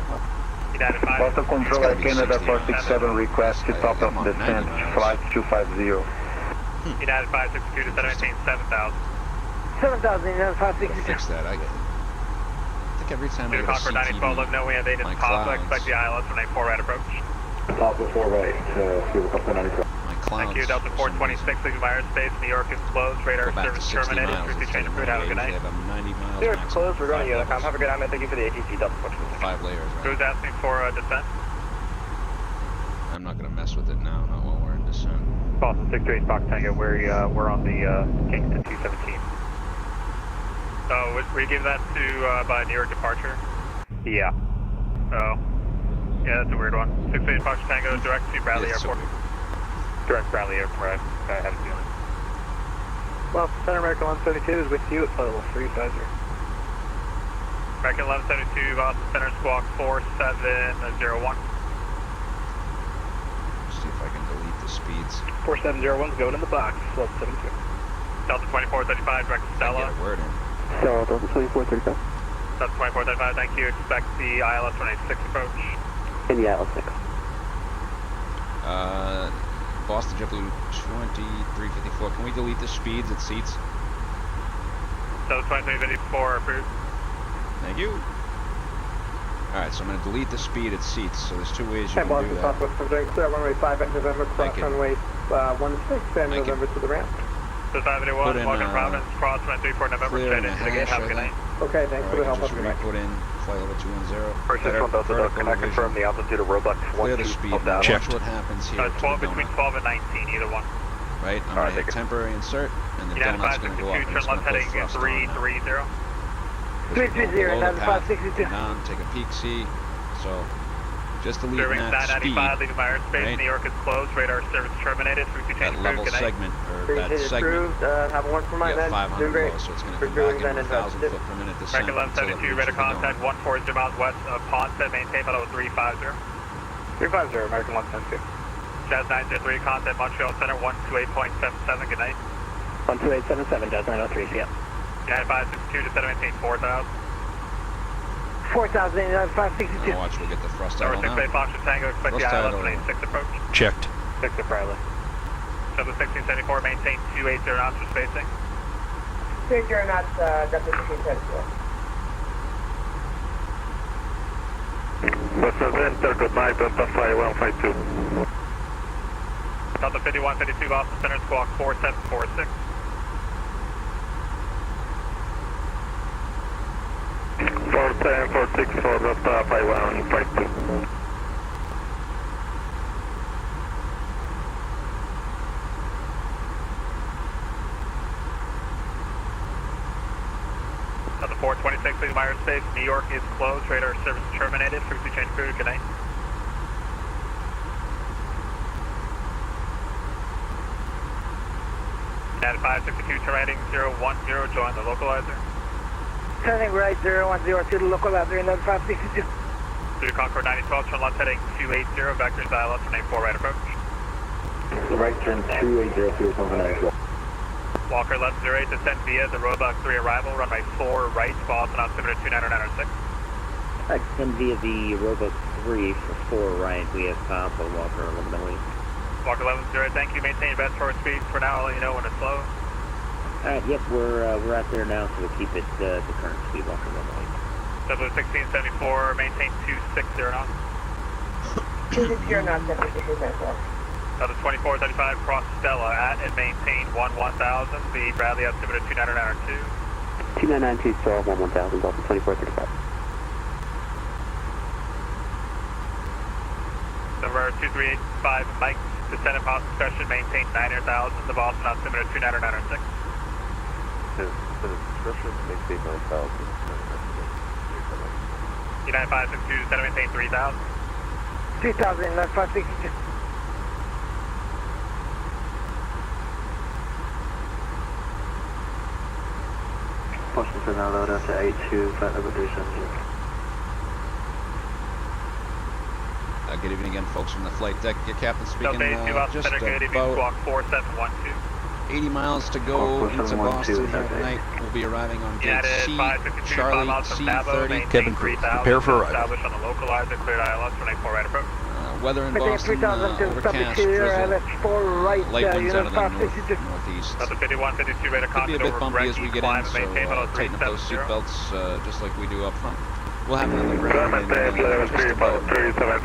United 5. Boston Control, Air Canada 467, request to top of descent, flight 250. United 562, descend and maintain 7,000. 7,000, United 562. Fix that, I get it. I think every time I Zero go to Concord 9012, let me know we have 8 in my top, clouds. expect the ILS when 4 right approach. Top before right, helicopter 94. My clouds. Thank you, Delta 426, leaving my airspace, New York is closed, radar Go back to service 60 terminated, miles frequency change approved, have a good night. They have a 90 miles New York's maximum. closed, we're going to 5 Unicom. Have a good night, thank you for the ATC, Delta 426. 5 layers, right? Who's asking for descent? I'm not going to mess with it now, not while we're in descent. Boston 628 Fox Tango, we're on the Kingston 217. So, we give that to by New York departure? Yeah. Oh. Yeah, that's a weird one. 68 Fox Tango, direct to Bradley Airport. Direct Bradley Airport, I have a feeling. Well, Center American 172 is with you at flight level 350. American 1172, Boston Center Squawk 4701. See if I can delete the speeds. 4701's going in the box, level 72. Delta 2435, direct to Stella. Get a word in. So, Delta 2435. Delta 2435, thank you. Expect the ILS 186 approach. In the ILS 6. Boston JetBlue 2354. Can we delete the speeds at seats? Delta 2354 approved. Thank you. Alright, so I'm going to delete the speed at seats. So there's two ways you can do Boston that. Southwest Converting clear runway 5 at November, cross runway 16 and November to the ramp. So 581, Morgan Providence, cross 134 November, clear straight and a into the gate. hash, Have a good night. Okay, thanks for the help. Just re-put in flight level 210. First, this one Delta Duck, can I confirm the altitude of Robux 12,000? Clear the speed. Watch what happens here. 12 between 12 and 19, either one. Right, I'm going to hit temporary insert, and the donut's going to go up. Turn left heading 330. 330, 9562. Take a peek, see. So, just delete Serving that speed. 995, leaving my airspace. Right? New York is closed. Radar service terminated. That level segment, or that segment. Have one for my You got 500 below, so it's going to come back into 1,000 foot per minute descent. American 1172, radar contact 140 miles west of Ponset, maintain level 350. 350, American 172. Jazz 903, contact Montreal Center 128.77, good night. 12877, Jazz 903, see ya. United 562, just maintain 4,000. 4,000, 562. Now watch, we'll get the thrust out Number now. 68 Fox Tango, expect the ILS 186 approach. Checked. 6 at Bradley. Delta 1674, maintain 280 knots for spacing. 30 knots, Delta 1674. What's the enter, good night, Delta 5152. Delta 5152, Boston Center, squawk 4746. 47464, Delta 5152. Delta 426, leaving my airspace. New York is closed. Radar service terminated. Frequency change period. Good night. United 562, terminating 010. Join the localizer. Turning right 010 to the localizer in 562. Through Concord 9012, turn left heading 280. Vectors ILS 184 right approach. Right turn 280 through Concord 9012. Walker left 08, descend via the Roebuck 3 arrival, runway 4 right, Boston altimeter 29906. Extend via the Roebuck 3 for 4 right, we have Papa Walker 1108. Walker 11-0, thank you, maintain your best forward speed. For now, I'll let you know when it's slow. Alright, yep, we're out there now, so we'll keep it the current speed, Walker 1108. Delta 1674, maintain 260 knots. 260 knots, Delta 1674. Delta 2435, cross Stella at and maintain 1000. The Bradley altimeter 29902. 2992, so 1000, Delta 2435. Number 2385, Mike, descend and pause discussion, maintain 900,000. The Boston altimeter 29906. Discretion, maintain 9,000. United 562, descend and maintain 3000. 3000, 562. Boston for now, load up to 82, flight level 370. Good evening again, folks, from the flight deck. Your captain speaking. Just about 4712. 80 miles to go into Boston here tonight. We'll be arriving on gate C, Charlie C30. Kevin Crew, prepare for arrival. Established on the localizer, cleared ILS 184 right approach. Weather in Boston, overcast, drizzle, light winds out of the northeast. Delta 5152, radar Could be a bit contact bumpy as we get in, so tighten up those seatbelts just like we do up front. We'll have another ground in just about 20 minutes.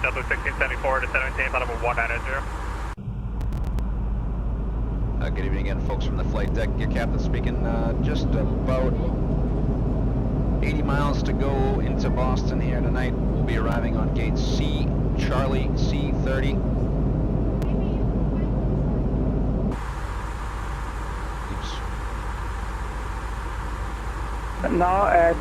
Delta 1674 to 17, level 190. Good evening again, folks, from the flight deck. Your captain speaking. Just about 80 miles to go into Boston here tonight. We'll be arriving on gate C, Charlie C30. now at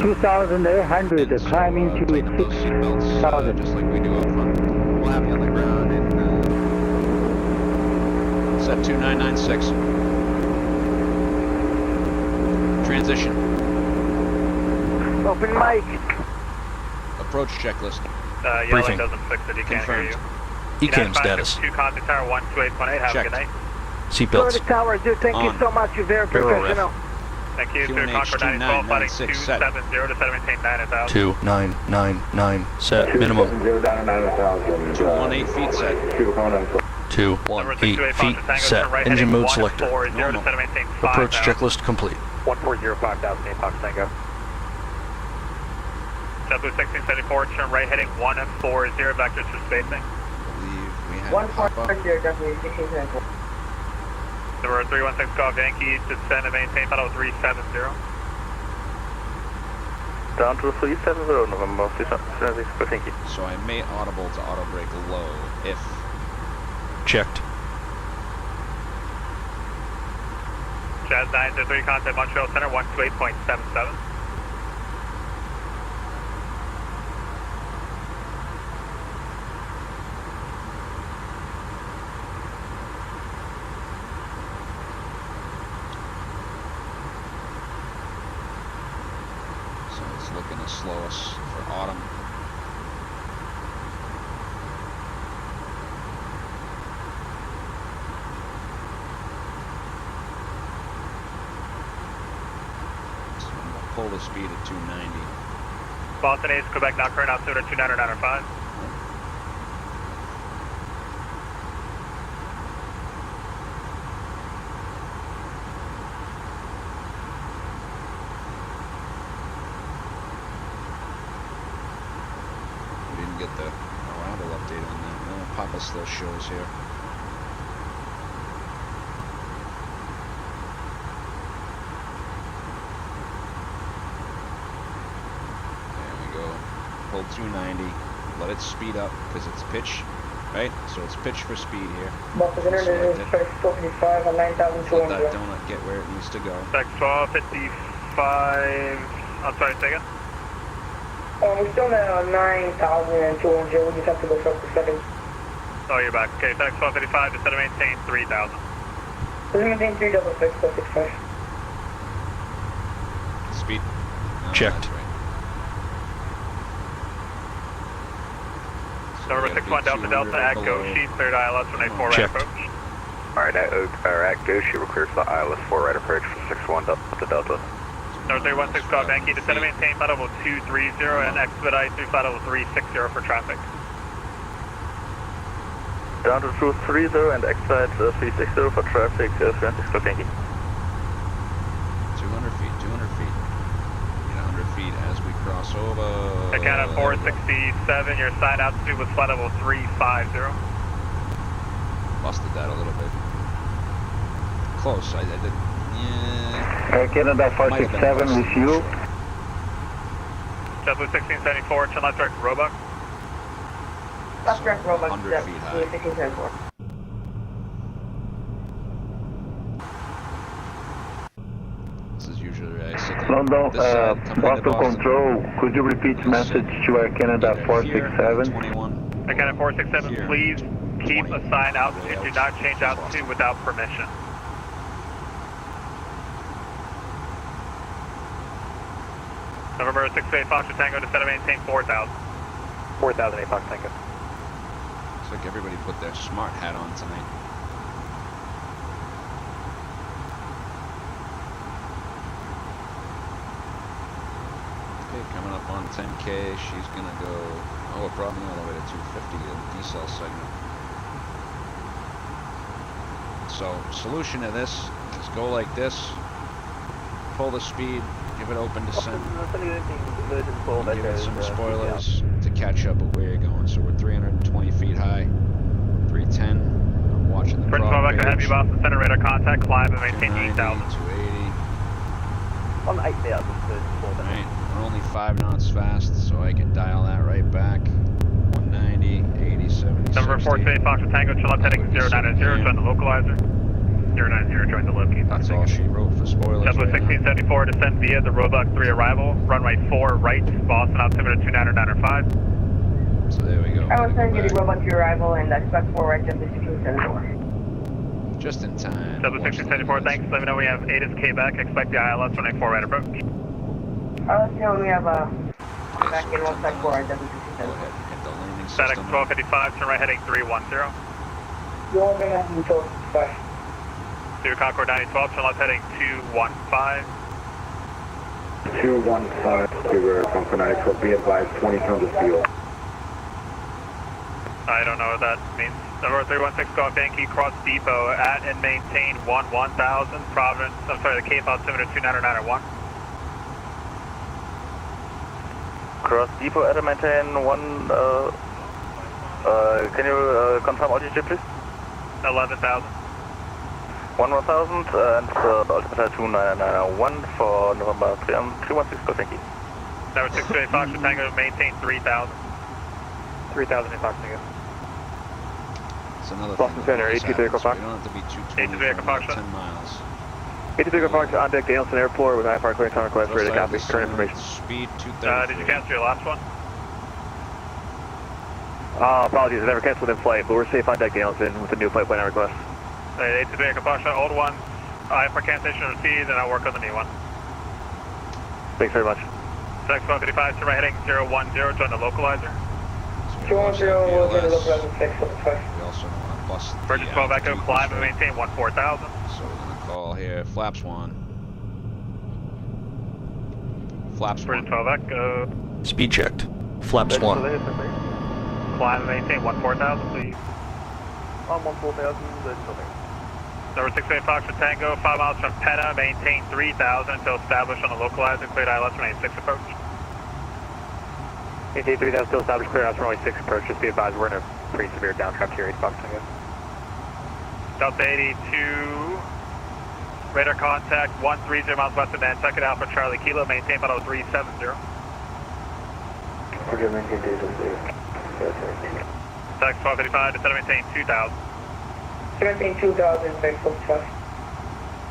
2,800, climbing to 6,000. Just like we do up front. We'll have you on the ground and set 2996. Transition. Open mic. Approach checklist. Yelling doesn't fix it, he can't hear you. ECAM status. 2 contact tower 128.8, have a good night. Seatbelts. Nordic Tower, dude, thank you so much, you're very professional. Thank you, through Concord 912, flighting 270 to set maintain 9,000. 2999 set, minimum. 218 feet set. 218 feet set, engine mode selector. Approach checklist complete. 1405,000, Takeoff Tango. JetBlue 1674, turn right heading 140, vectors for spacing. 140, JetBlue 1674. Number 316 Golf Yankee, descend and maintain final 370. Down to 370, November 364, thank you. So I may audible to auto brake low if... Checked. Jazz 903, contact Montreal Center 128.77. Looking to slow us for autumn. So I'm going to pull the speed at 290. Boston 8, Quebec, now current altimeter 299.5. Get the arrival update on that. Well, Papa still shows here. There we go. Pull 290. Let it speed up because it's pitch, right? So it's pitch for speed here. Boston Internet is 455 on 9,200. Let that donut get where it needs to go. Spec 1255. I'm sorry, say again? We're still at 9,200. We just have to go for up to 7. Oh, you're back. Okay, FedEx 1255, just set to maintain 3,000. We're maintain 3,665. Speed. Checked. Right. So number 61 Delta Delta at Goshi, cleared ILS 184 right approach. Alright, at Goshi, we're cleared for ILS 4 right approach for 61 Delta Delta. Number 316 Golf Yankee, descend to maintain flight level 230 and expedite through flight level 360 for traffic. Down to 230 and expedite 360 for traffic, 316 Golf Yankee. 200 feet, 200 feet. Get 100 feet as we cross over. Account at 467, your assigned altitude was flight level 350. Busted that a little bit. Close, I did. Yeah. Air Canada 467 with you. JetBlue 1674, turn left direct Roebuck. Left direct Roebuck, 100 feet high. 1674. This is usually I sit London, this side, Boston Control, could you repeat message to Air Canada 467? Air Canada 467, please keep assigned altitude. Do not change altitude without permission. November 68 Foxtrot Tango, descend to maintain 4,000. 4,008 Fox Tango. Looks like everybody put their smart hat on tonight. Okay, coming up on 10K, she's gonna go, oh, it brought me all the way to 250 in the decel segment. So, solution to this is go like this, pull the speed, give it open descent, give it some spoilers to catch up with where you're going. So we're 320 feet high, 310. I'm watching the Prince prop Quebec, page. heavy Boston Center radar contact, climb and maintain 8,000. 280. On 8,000. Right, we're only 5 knots fast, so I can dial that right back. 190, 80, 70, Number 468 Foxtrot Tango, chill up heading 090, join the localizer. 090, join the locate. That's all she wrote for spoilers. JetBlue 1674, descend via the Roebuck 3 arrival, runway 4 right, Boston altimeter 29905. So there we go. I was sending you the Roebuck 3 arrival and expect 4 right, JetBlue 1674. Just in time. JetBlue 1674, thanks. Let me know we have ATIS-K back. Expect the ILS runway 4 right approach. I'll let you know when we have back in 154 right, JetBlue 1674. Static 1255, turn right heading 310. You want me to have until 5. Zero Concord 9012, turn left heading 215. 215, Zero Concord 9012, be advised 20 tons of fuel. I don't know what that means. Number 316 Golf Yankee, cross depot at and maintain 1000, Providence, I'm sorry, the Cape altimeter 29901. Cross depot at and maintain 1, can you confirm altitude please? 11,000. 1000 and altimeter 29901 for November 316 Golf Yankee. Number 628 Fox Tango, maintain 3000. 3000 in Fox Tango. It's another Boston Center, 82 Fox. We don't have to be 220 for about 10 miles. 82 Fox on deck, Danielson Airport with IFR clearance on request, ready to copy, current information. Speed 230. Did you cancel your last one? Apologies, I never canceled in flight, but we're safe on deck, Danielson, with the new flight plan request. 82 Fox, old one, IFR cancellation received, and I'll work on the new one. Thanks very much. Sex 155, turn right heading 010, join the localizer. 210, we'll get the localizer fixed for the first. We also don't want to bust the Virgin 12 Echo, climb and maintain 14,000. So we're going to call here Flaps 1. Flaps 1. Virgin 12 Echo. Speed checked. Flaps 1. Climb and maintain 14,000, please. On 14,000, Number 628 Fox for Tango, 5 miles from Pena, maintain 3,000 until established on the localizer, cleared ILS runway 6 approach. maintain 3000, still established, clear out runway 6 approach, just be advised we're in a pretty severe downdraft here, 8 Fox Tango. Delta 82, radar contact 130 miles west of Nantucket, Alpha Charlie Kilo, maintain model 370. Okay, maintain 370. Tax 1255, descend and maintain 2,000. 17 2000, fixed for the first.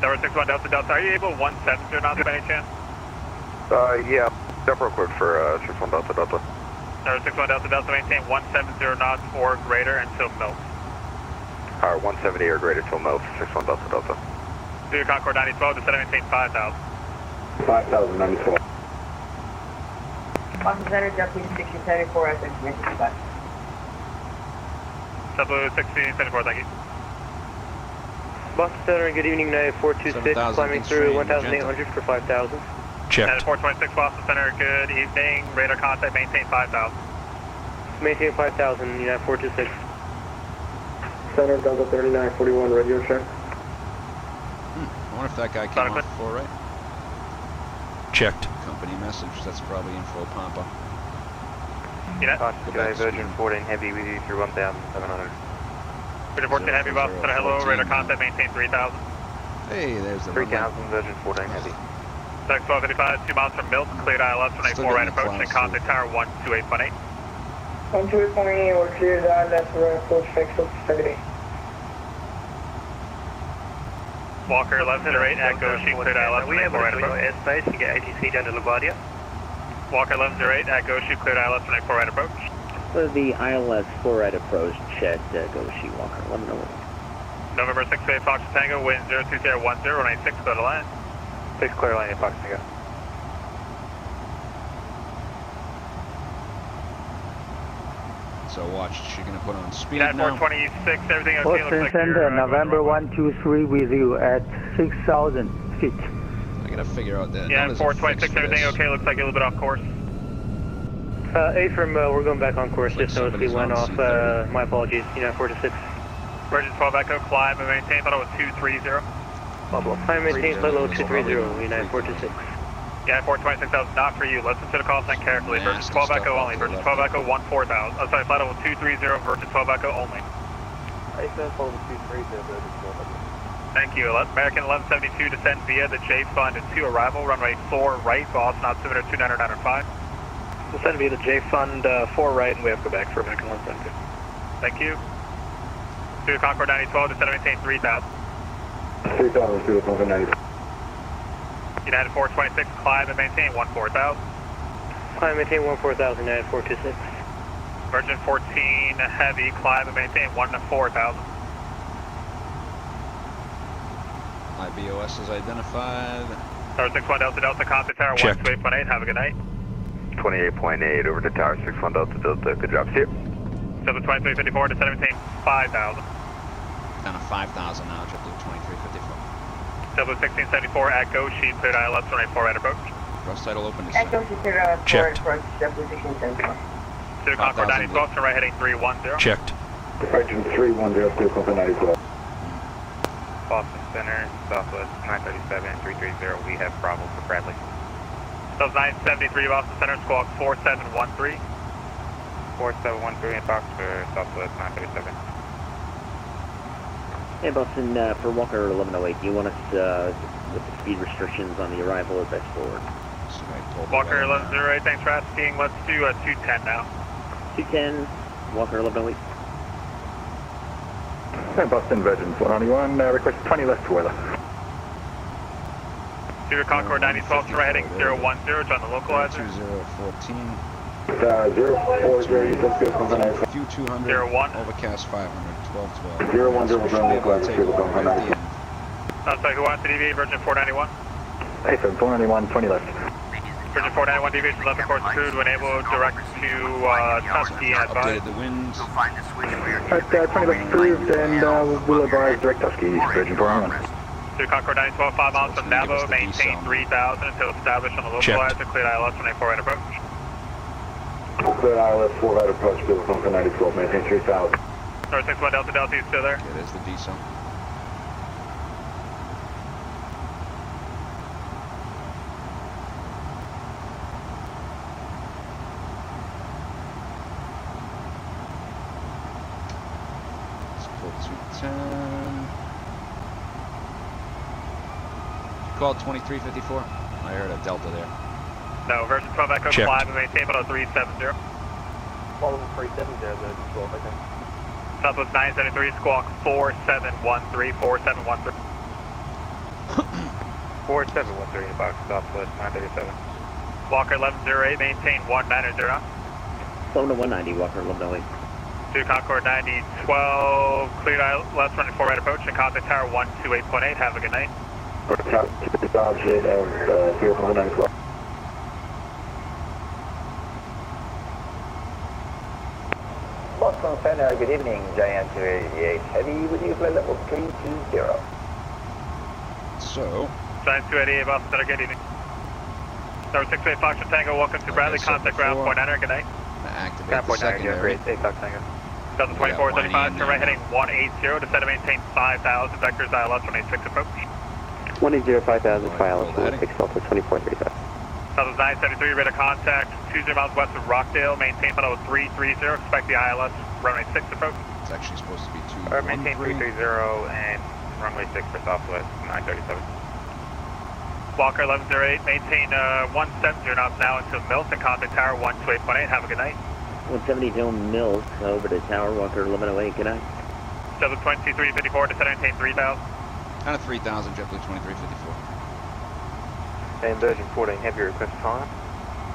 Number 61 Delta, are you able 170 knots by any chance? Yeah, step real quick for 61 Delta. Number 61 Delta, maintain 170 knots or greater until MILT. 170 or greater till MILT, 61 Delta. Zero Concord 9012, descend and maintain 5,000. 5,000, 94. Boston Center, JetBlue 1674, at the ignition spot. JetBlue 1674, thank you. Boston Center, good evening, United 426, climbing through 1,800 for 5,000. Checked. And 426 Boston Center, good evening, radar contact, maintain 5,000. Maintain 5,000, United 426. Center, Delta 3941, radio check. I wonder if that guy came off before, right? Checked. Company message, that's probably info Pampa. United Virgin 14 Heavy with you through 1,700. Virgin 14 Heavy, Boston Center, hello, radar contact, maintain 3,000. Hey, there's the 3,000 Virgin 14 Heavy. Sex 1255, 2 miles from Milt, cleared ILS 184 right approach, and contact tower 128.8. 128.8, we're cleared ILS right approach, fixed for the Walker 1108 at Goshi, cleared ILS 184 right approach. airspace and get ATC down to LaGuardia. Walker 1108 at Goshi, cleared ILS 184 right approach. For the ILS 4 right approach, Chet, Goshi, Walker, let me know. November 628 Fox Tango, wind 02010, 196, go to land. Please clear line, Fox Tango. So watch, she's going to put on speed United now. 426, everything okay, looks Boston like Center, you're, November 123 with you at 6,000 feet. I got to figure out that. Yeah, 426, everything okay, looks like you're a little bit off course. A-firm, we're going back on course, just noticed we went off, my apologies, United 426. Virgin 12 Echo, climb and maintain, thought it was 230. Climb and maintain, flight level 230, United 426. Yeah, 426, that was not for you. Listen to the call sign carefully. Virgin 12 Echo only. Virgin 12 Echo 14000. I'm sorry, flight level 230, Virgin 12 Echo only. Thank you. American 1172, descend via the J Fund to arrival, runway 4 right, Boston altimeter 29905. Descend via the J Fund 4 right, and we have to go back for American 172. Thank you. To Concord 9012, descend and maintain 3000. 3000, United. United 426, climb and maintain 14,000. Climb and maintain 14,000, United 426. Virgin 14 heavy, climb and maintain 14,000. IBOS is identified. Tower 61 Delta Delta, contact tower 128.8, have a good night. 28.8 over to tower 61 Delta Delta, good job, see you. 72354 to 17, 5,000. Down to 5,000 now, JBU2354. 1674 at Go, sheet cleared ILS 184 right approach. Cross title open to Echo Cedar Checked. approach, W1674. To Concord 9012, turn right heading 310. Checked. Virgin 310, Steel Company 92. Boston Center, Southwest 937, 330, we have Bravo for Bradley. Those 973 Boston Center, squawk 4713. 4713 in Fox for Southwest 937. Hey Boston, for Walker 1108, do you want us with the speed restrictions on the arrival or best forward? Walker 1108, thanks for asking. Let's do 210 now. 210, Walker 1108. Hey, Boston Virgin 191, request 20 left to weather. To Concord 9012, turn right heading 010, join the localizer. 2014. 040, let's go Company 92. Few 200. 01. Overcast 500. 1212. 010, localizer, Steel Company 92. I'm sorry, who wants to deviate? Virgin 491. Hey, 491, 20 left. Virgin 491 deviation 11 course crew to enable direct to Tusky and advise. Updated the winds. Alright, 20 left approved, and we'll advise direct Tusky, Virgin 491. To Concord 912, 5 miles from Navo, maintain 3,000 until established on the localizer, cleared ILS 184 right approach. Clear ILS 4 right approach, Steel Company 92, maintain 3,000. North 61 Delta Delta, you still there? It is the diesel. Called 2354. I heard a Delta there. No, version 12 Echo, Checked. climb and maintain below 370. Follow 370, the 12, I think. Southwest 973, squawk 4713, 4713. 4713 in box, Southwest 937. Walker 1108, maintain 190. 7 to 190, Walker 1108. To Concord 9012, cleared ILS 184 right approach and contact tower 128.8, have a good night. Boston Center, good evening, Giant 288 Heavy, with you flight level 320. So, Giant 288, Boston Center, good evening. Tower 68 Fox Tango, welcome to Bradley, contact ground point 9, good night. activate the secondary. Delta 2435, turn right heading 180, descend and maintain 5,000, vectors ILS 186 approach. 180, 5,000, ILS 186, Delta 2435. Southwest 973, radar contact, 20 miles west of Rockdale, maintain below 330, expect the ILS runway 6 approach. It's actually supposed to be 213. Maintain 330 and runway 6 for Southwest 937. Walker 1108, maintain 170 knots now into Mills and contact tower 128.8, have a good night. 170 Dome Mills, over to Tower, Walker 1108, good night. 72354, descend and maintain 3,000. Kind of 3,000, JetBlue 2354. And Virgin 14, heavy request time.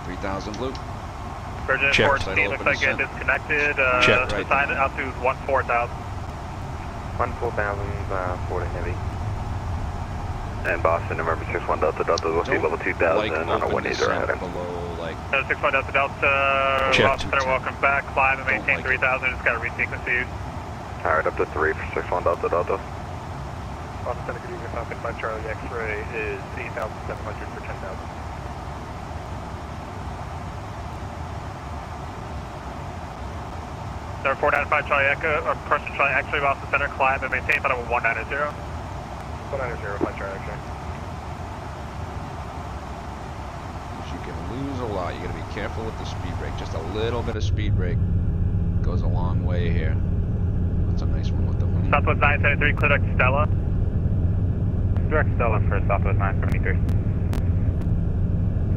3,000 blue. Virgin Check. 14, looks like it disconnected. Check. Assigned it out to 14,000. 14,000, 14 heavy. And Boston, number 61 Delta Delta, we'll see level 2,000 on a 180 heading. Below, like, 61 Delta Delta, Check. Boston Center, welcome back. Climb and maintain 3,000, just got to resequence to you. Alright, up to 3 for 61 Delta Delta. Boston Center, good evening, Falcon 5 Charlie, X-ray is 8,700 for 10,000. Number 495 Charlie Echo, or person Charlie X-ray, Boston Center, climb and maintain level 190. 190, 5 Charlie X-ray. you can lose a lot. You got to be careful with the speed brake. Just a little bit of speed brake goes a long way here. That's a nice one with the wind. Southwest 973, clear direct Stella. Direct Stella for Southwest 973.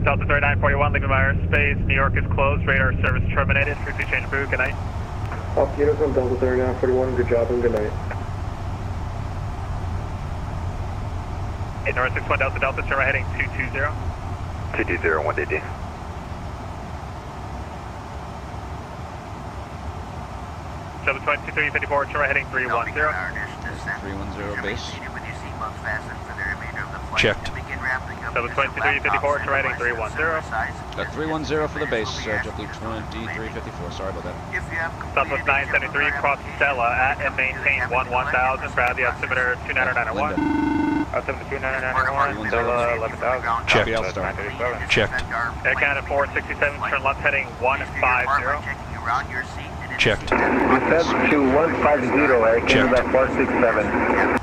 Delta 3941, leaving my airspace. New York is closed. Radar service terminated. Frequency change approved. Good night. Off units on Delta 3941, good job and good night. North 61 Delta Delta, turn right heading 220. 220, 1DD. Double 2354, turn right heading 310. 310 base. Checked. Double 2354, turn right heading 310. 310 for the base, JetBlue 2354, sorry about that. Southwest 973, cross Stella at and maintain 1000, grab the altimeter 29991. Altimeter 29991, Stella 11,000. Checked. Checked. Air Canada 467, turn left heading 150. Checked. Descent to 150, Air Canada 467.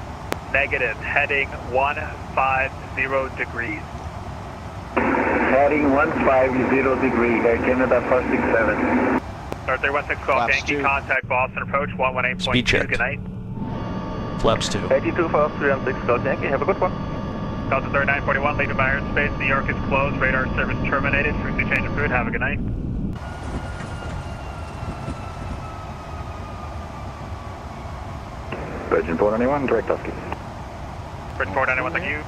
Negative, heading 150 degrees. Heading 150 degrees, Air Canada 467. Star 316 call, Yankee, contact Boston approach 118.2, Speed checked. good night. Flaps 2. 825316 call, Yankee, have a good one. Delta 3941, leaving by airspace, New York is closed, radar service terminated, frequency change approved, have a good night. Virgin 491, direct Husky. Virgin 491, thank you.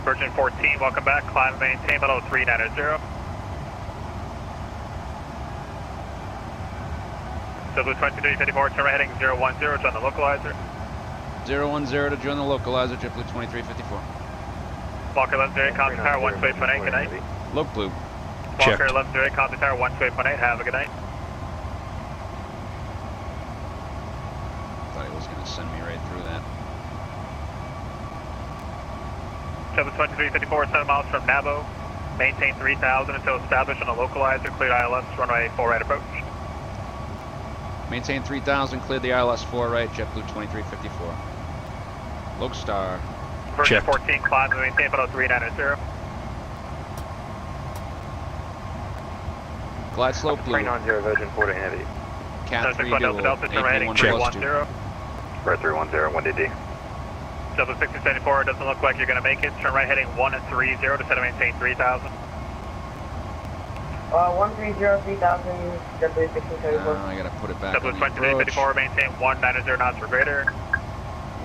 Virgin 14, welcome back. Climb and maintain below 390. JetBlue 2354, turn right heading 010, join the localizer. 010 to join the localizer, JetBlue 2354. Walker 1108, contact tower 128.8, good night. Loc Blue. Walker 1108, contact tower 128.8, have a good night. Thought he was going to send me right through that. JetBlue 2354, 7 miles from Nabo. Maintain 3000 until established on the localizer. Cleared ILS, runway 4 right approach. Maintain 3000, cleared the ILS 4 right, JetBlue 2354. Logstar. Virgin 14, climb and maintain below 390. Glide slope blue. 390, Virgin 14 heavy. Cat 3 Delta Delta, turn right heading 310. Right 310, 1DD. Delta 6074, it doesn't look like you're going to make it. Turn right heading 130 to set to maintain 3000. 130, 3000, JetBlue 1634. I gotta put it back JetBlue on the approach. 2354, maintain 190 knots or greater.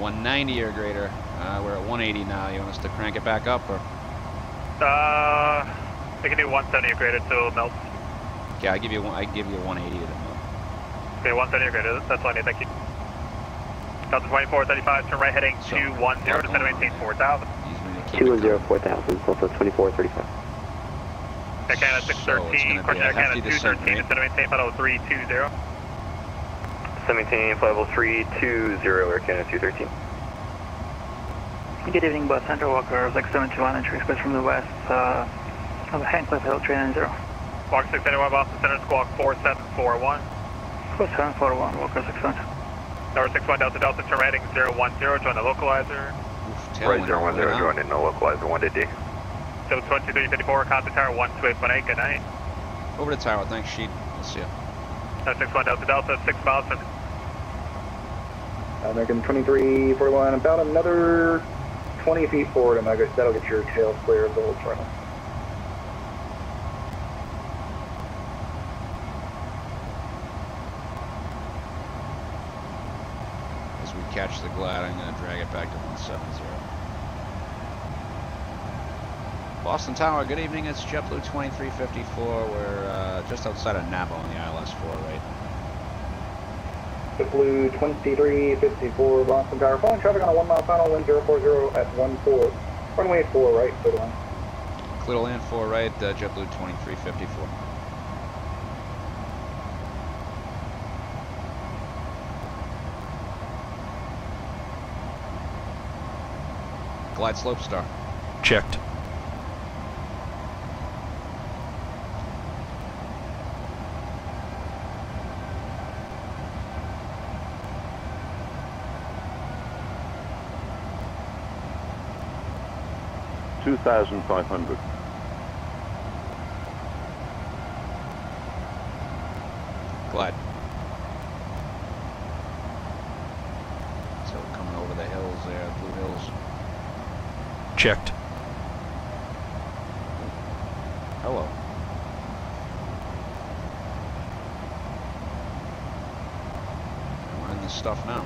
190 or greater. We're at 180 now. You want us to crank it back up, or? We can do 170 or greater till it melts. Yeah, I give you 180 to melt. Okay, 170 or greater. That's all I need. Thank you. Delta 2435, turn right heading 210 to set to maintain 4000. 210, 4000, Delta 2435. Air Canada 613, course Air Canada 213 to set to maintain level 320. 17, level 320, Air Canada 213. Good evening, Bus Center, Walker 671, entry express from the west, of Handcliffe Hill, 390. Walker 671, Boston Center, squawk 4741. 4741, Walker 61. Number 61, Delta Delta, turn right heading 010, join the localizer. Right 010, join in the localizer, 1DD. Delta 2354, contact tower 128.8, good night. Over the tower, thanks, Sheet. We'll see you. Number 61, Delta Delta, 6 miles from... American 2341, about another 20 feet forward, and that'll get your tail clear of the whole throttle. As we catch the glide, I'm going to drag it back to 170. Boston Tower, good evening. It's JetBlue 2354. We're just outside of Nabo on the ILS 4, right? JetBlue 2354, Boston Tower. Following traffic on a 1 mile final, wind 040 at 14. Runway 4 right, clear to land. Clear to land 4 right, JetBlue 2354. Glide slope star. Checked. $2,500. Glide. So we're coming over the hills there, Blue Hills. Checked. Hello. We're in this stuff now.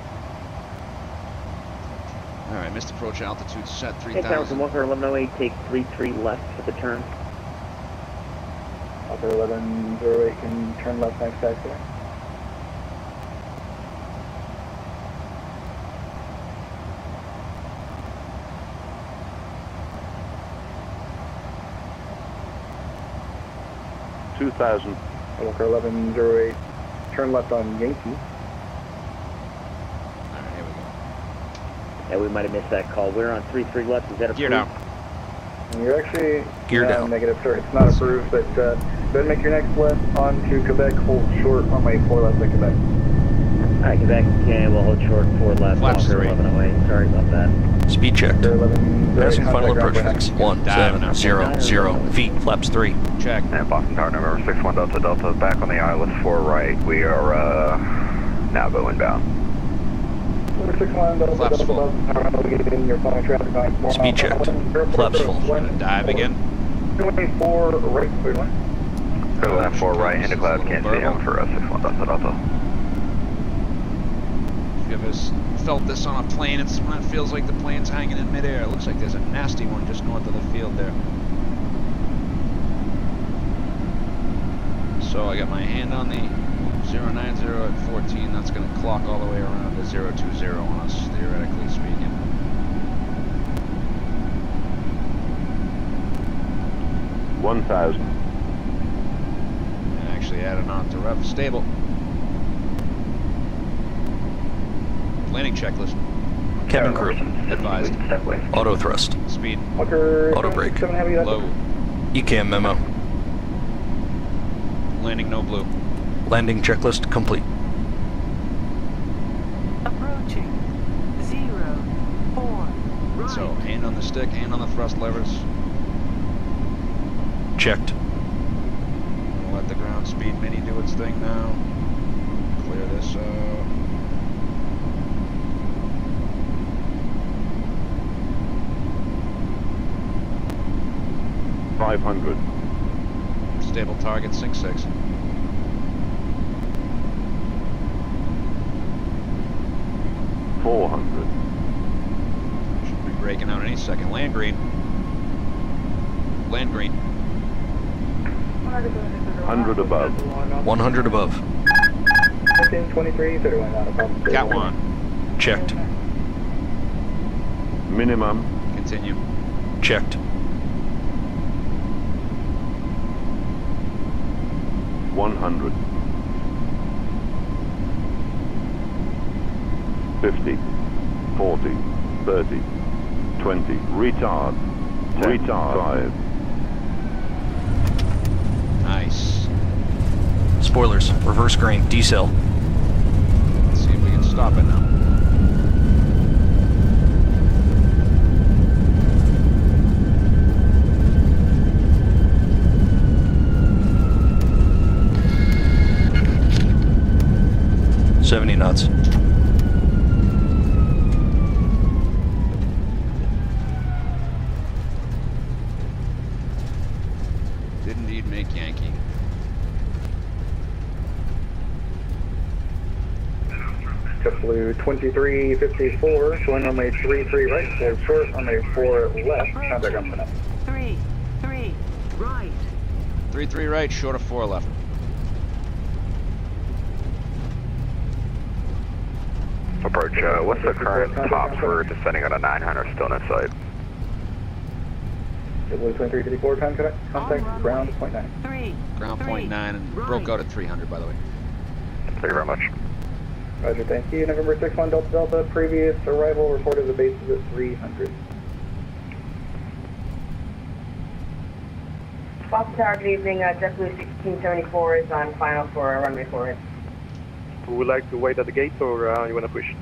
Alright, missed approach altitude set Hey, 3,000. Walker 1108, take 33 left for the turn. Walker 1108 can turn left next taxi. Walker 1108, turn left on Yankee. Yeah, we might have missed that call. We're on 33 left. Is that approved? Gear down. And you're actually Gear down. Negative, sir. It's not approved, but go ahead and make your next left onto Quebec. Hold short on way 4 left at Quebec. Alright, Quebec, okay, we'll hold short 4 left. Flaps Walker 3. 1108. Sorry about that. Speed checked. Passing final approach Contact fix. 1700 feet. Flaps 3. Check. And Boston Tower, November 61 Delta Delta, back on the islet 4 right. We are now going inbound. Flaps full. Speed checked. Flaps full. Gonna dive again. 24 right, clear line. Clear line 4 right, into cloud, can't see him for 61 Delta Delta. If you ever felt this on a plane, it's when it feels like the plane's hanging in midair. It looks like there's a nasty one just north of the field there. So I got my hand on the 090 at 14. That's going to clock all the way around to 020 on us, theoretically speaking. And actually added on to rev stable. Landing checklist. Cabin crew. Advised. Auto thrust. Speed. Auto brake. Low. ECAM memo. Landing no blue. Landing checklist complete. Approaching. 0, 4, right. So hand on the stick, hand on the thrust levers. Checked. We'll let the ground speed mini do its thing now. Clear this out. Stable target, sink 6. Should be breaking out any second. Land green. Land green. 100 above. 100 above. 23, 31, not a problem. Cat 1. Checked. Minimum. Continue. Checked. 100. 50. 40. 30. 20. Retard. 10, retard. 5. Nice. Spoilers. Reverse grain. Decel. Let's see if we can stop it now. Knots. Did indeed make Yankee. JetBlue 2354, showing runway 33 right, hold short, runway 4 left, contact on now. 3, right. 33 right, short of 4 left. Approach, what's the current tops? We're descending on a 900, still in sight. JetBlue 2354, time contact, ground point 9. Ground point 9 and broke out at 300, by the way. Thank you very much. Roger, thank you. November 61 Delta Delta, previous arrival reported the base is at 300. Boston Tower, good evening. JetBlue 1674 is on final for runway 4. Would we like to wait at the gate or you want to push?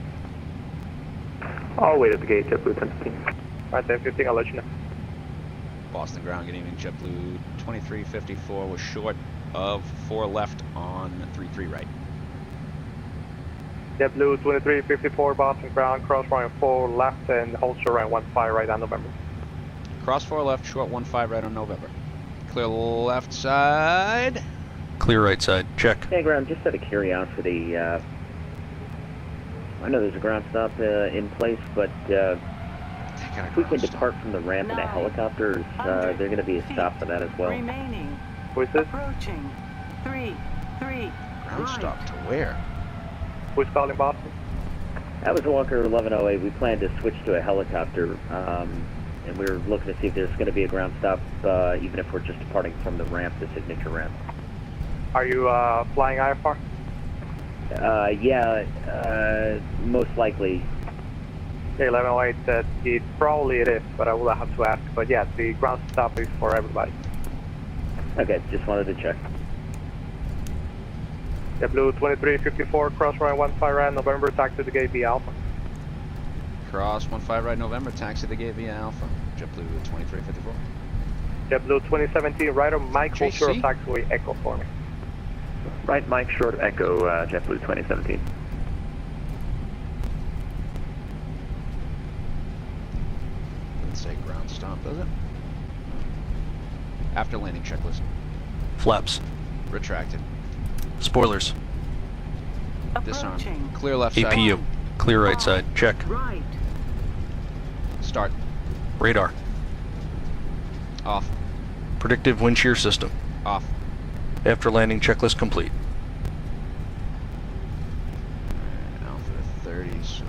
I'll wait at the gate, JetBlue 1015. Alright, 1015, I'll let you know. Boston ground, good evening. JetBlue 2354 was short of 4 left on 33 right. JetBlue 2354, Boston ground, cross runway 4 left and hold short runway 15 right on November. Cross 4 left, short 15 right on November. Clear left side. Clear right side. Check. Hey, ground, just out of curiosity, I know there's a ground stop in place, but If we can depart from the ramp in a helicopter, there's going to be a stop for that as well. Remaining. Who is this? Approaching. 3, Ground stop to where? Who's calling Boston? That was Walker 1108. We plan to switch to a helicopter, and we were looking to see if there's going to be a ground stop, even if we're just departing from the ramp, the signature ramp. Are you flying IFR? Yeah, most likely. Okay, 1108, it is, but I will have to ask. But yeah, the ground stop is for everybody. Okay, just wanted to check. JBU2354, cross runway 15 right, November, taxi to gate via Alpha. Cross 15 right, November, taxi to gate via Alpha. JetBlue 2354. JetBlue 2017, right on Mike, hold short of taxiway Echo for me. Right, Mike, short of Echo, JetBlue 2017. Doesn't say ground stop, does it? After landing checklist. Flaps. Retracted. Spoilers. Disarm. Clear left side. APU. Clear right side. Check. Right. Start. Radar. Off. Predictive wind shear system. Off. After landing checklist complete. Alpha 30, so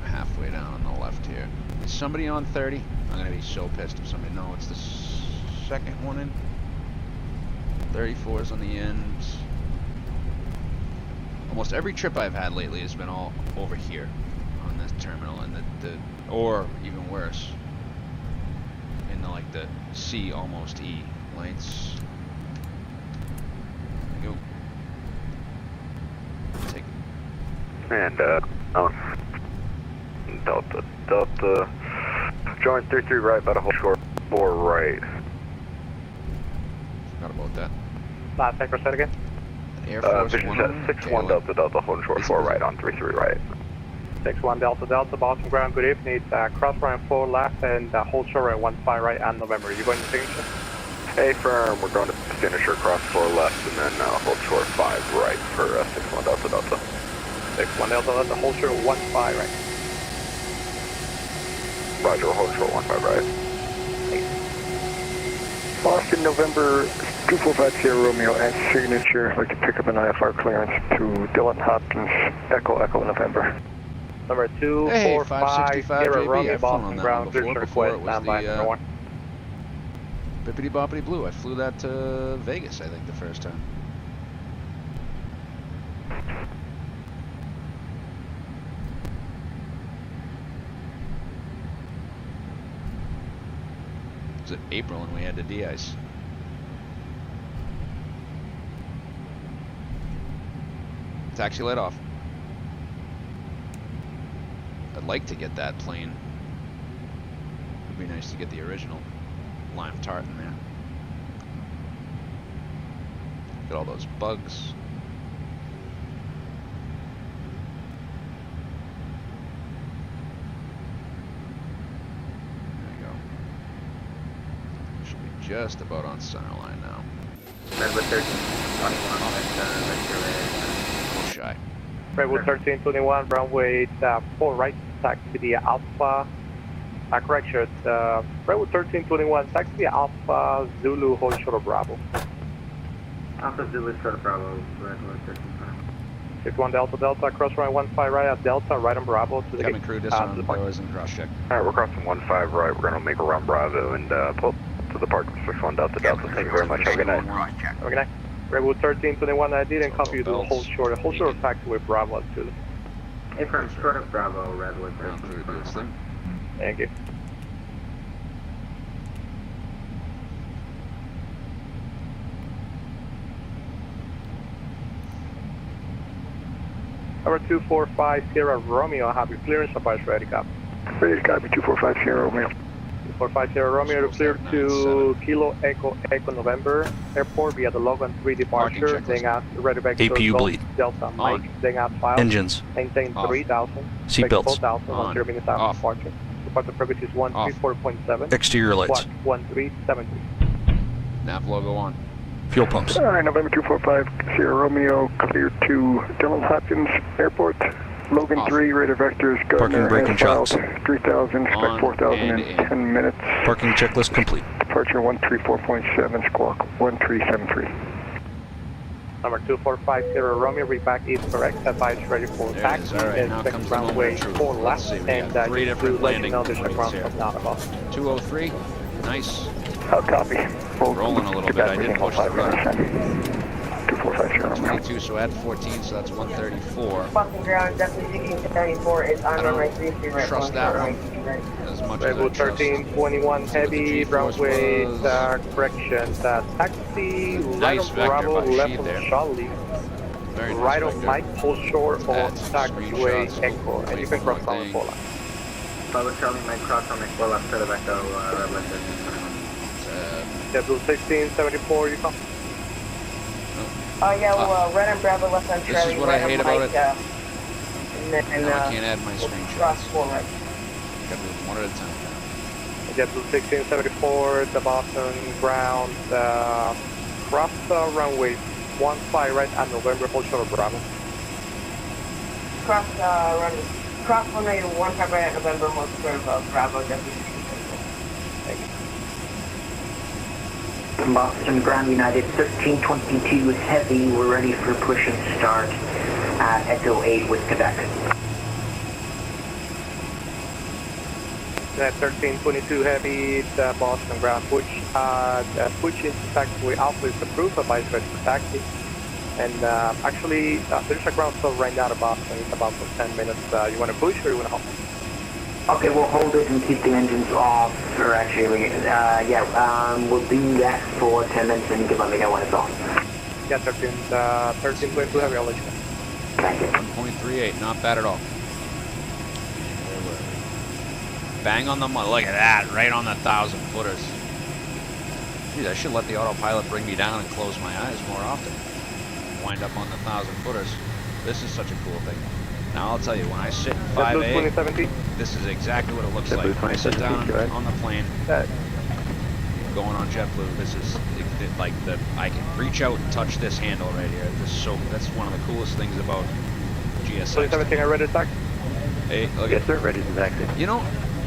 halfway down on the left here. Is somebody on 30? I'm gonna be so pissed if somebody. No, it's the second one in. 34 is on the end. Almost every trip I've had lately has been all over here on this terminal, and or even worse, in the like the C almost E lights. There you go. Take it. And Delta, join 33 right, about a whole short 4 right. Forgot about that. Last sector set again. Air Force Vision 1 61 Delta, hold short 4 right on 33 right. 61 Delta, Boston ground, good evening. It's cross runway 4 left and hold short runway 15 right on November. You going to signature? A firm, we're going to signature cross 4 left and then hold short 5 right for 61 Delta. 61 Delta, hold short 15 right. Roger, hold short 15 right. Boston, November 2450 Romeo at signature. I'd like to pick up an IFR clearance to Dylan Hopkins, Echo November. Number 245 Romeo, Boston ground, before it was the Bippity Boppity Blue. I flew that to Vegas, I think, the first time. It was April and we had to de-ice. Taxi light off. I'd like to get that plane. It'd be nice to get the original lime tart in there. Get all those bugs. There you go. Should be just about on center line now. Redwood 1321, Shy. Redwood 1321, runway 4 right, taxi via Alpha. Correction, Redwood 1321, taxi via Alpha Zulu, hold short of Bravo. Alpha Zulu, short of Bravo, Redwood 1321. 61 Delta, cross runway 15 right at Delta, right on Bravo to the cabin crew, disarm the doors and cross check. Alright, we're crossing 15 right, we're going to make a run Bravo and pull to the park of 61 Delta. Thank you very much, have a good night. Have a good night. Redwood 1321, I didn't copy you to hold short of taxiway Bravo at Zulu. Affirm, short of Bravo, Redwood 1321. Thank you. Number 245 Sierra Romeo, I have your clearance advice ready, copy. Ready, copy, 245 Sierra Romeo. 245 Sierra Romeo, clear to Kilo Echo November Airport via the Logan 3 departure, then ask ready back to APU bleed. Delta Mike, then ask file. Engines. Maintain 3000. Seatbelts. 10 minutes after departure. Departure frequency is 134.7. Exterior lights. 1370. Nav logo on. Fuel pumps. Alright, November 245 Sierra Romeo, clear to Dylan Hopkins Airport. Logan 3, radar vectors, Parking brake and shocks. 3000, expect 4000 in 10 minutes. Parking checklist complete. Departure 134.7, squawk 1373. Number 2450, Romeo, read back is correct. Advise ready for taxi. All right, now Expect comes the runway moment of 4 truth. left. Let's see, we And got 3 different to let you landing know there's a points ground here. stop not above. 203, nice. I'll copy. Rolling a little bit, I did push the rudder. 2450. 22, so add 14, so that's 134. Boston ground, definitely 1674 is on runway 33 right. Trust that one as much as I Rebel trust. 1321 heavy, runway correction, taxi, Nice left vector Bravo, by left Sheed on there. Charlie, Very nice right on vector. Mike, full shore on taxiway screenshots. Echo, and you can Wait, cross one on more the thing. Pola. Bravo Charlie, Mike cross on Echo, left side of Echo, red light business. JetBlue 1674, you come. Oh yeah, well, red on Bravo, left on Charlie. This is what I right hate on about Mike, it. And Now I can't add my cross screenshots. 4 right. Gotta do it one at a time. JetBlue 1674, the Boston ground, cross runway 15 right at November, full shore Bravo. Cross runway 15 right at November, most curve of Bravo, definitely 1674. Thank you. Boston Ground United 1322 heavy, we're ready for push and start at Echo 8 with Quebec. That 1322 heavy, the Boston ground push into taxiway Alpha is approved by for taxi. And actually, there's a ground stop right now to Boston. It's about for 10 minutes. You want to push or you want to hold? Okay, we'll hold it and keep the engines off, or actually, we'll do that for 10 minutes and you can let me know when it's off. Yeah, 1322 heavy, I'll let you know. Thank you. 1.38, not bad at all. Bang on the money, look at that, right on the 1,000 footers. Geez, I should let the autopilot bring me down and close my eyes more often. Wind up on the 1,000 footers. This is such a cool thing. Now I'll tell you, when I sit in 5A, this is exactly what it looks like. When I sit down on the plane, going on JetBlue, this is like I can reach out and touch this handle right here. That's one of the coolest things about GSX. 2017, I ready to taxi? Hey, look Yes, at sir, ready to taxi. You know,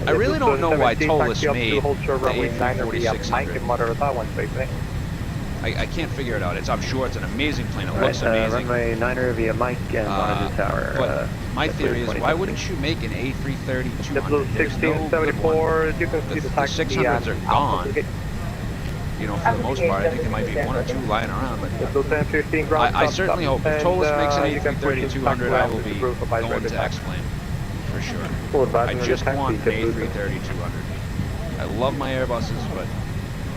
I really don't know why Tolis made the A320-600. I can't figure it out. I'm sure it's an amazing plane. It looks amazing. Runway 9er via Mike and monitor tower. But my theory is, why wouldn't you make an A330-200? JetBlue 1674, you can see the taxi. The 600s are gone. You know, for the most part, I think there might be 1 or 2 lying around. But I certainly hope if Tolis makes an A330-200, I will be going to X-Plane for sure. I just want an A330-200. I love my Airbuses, but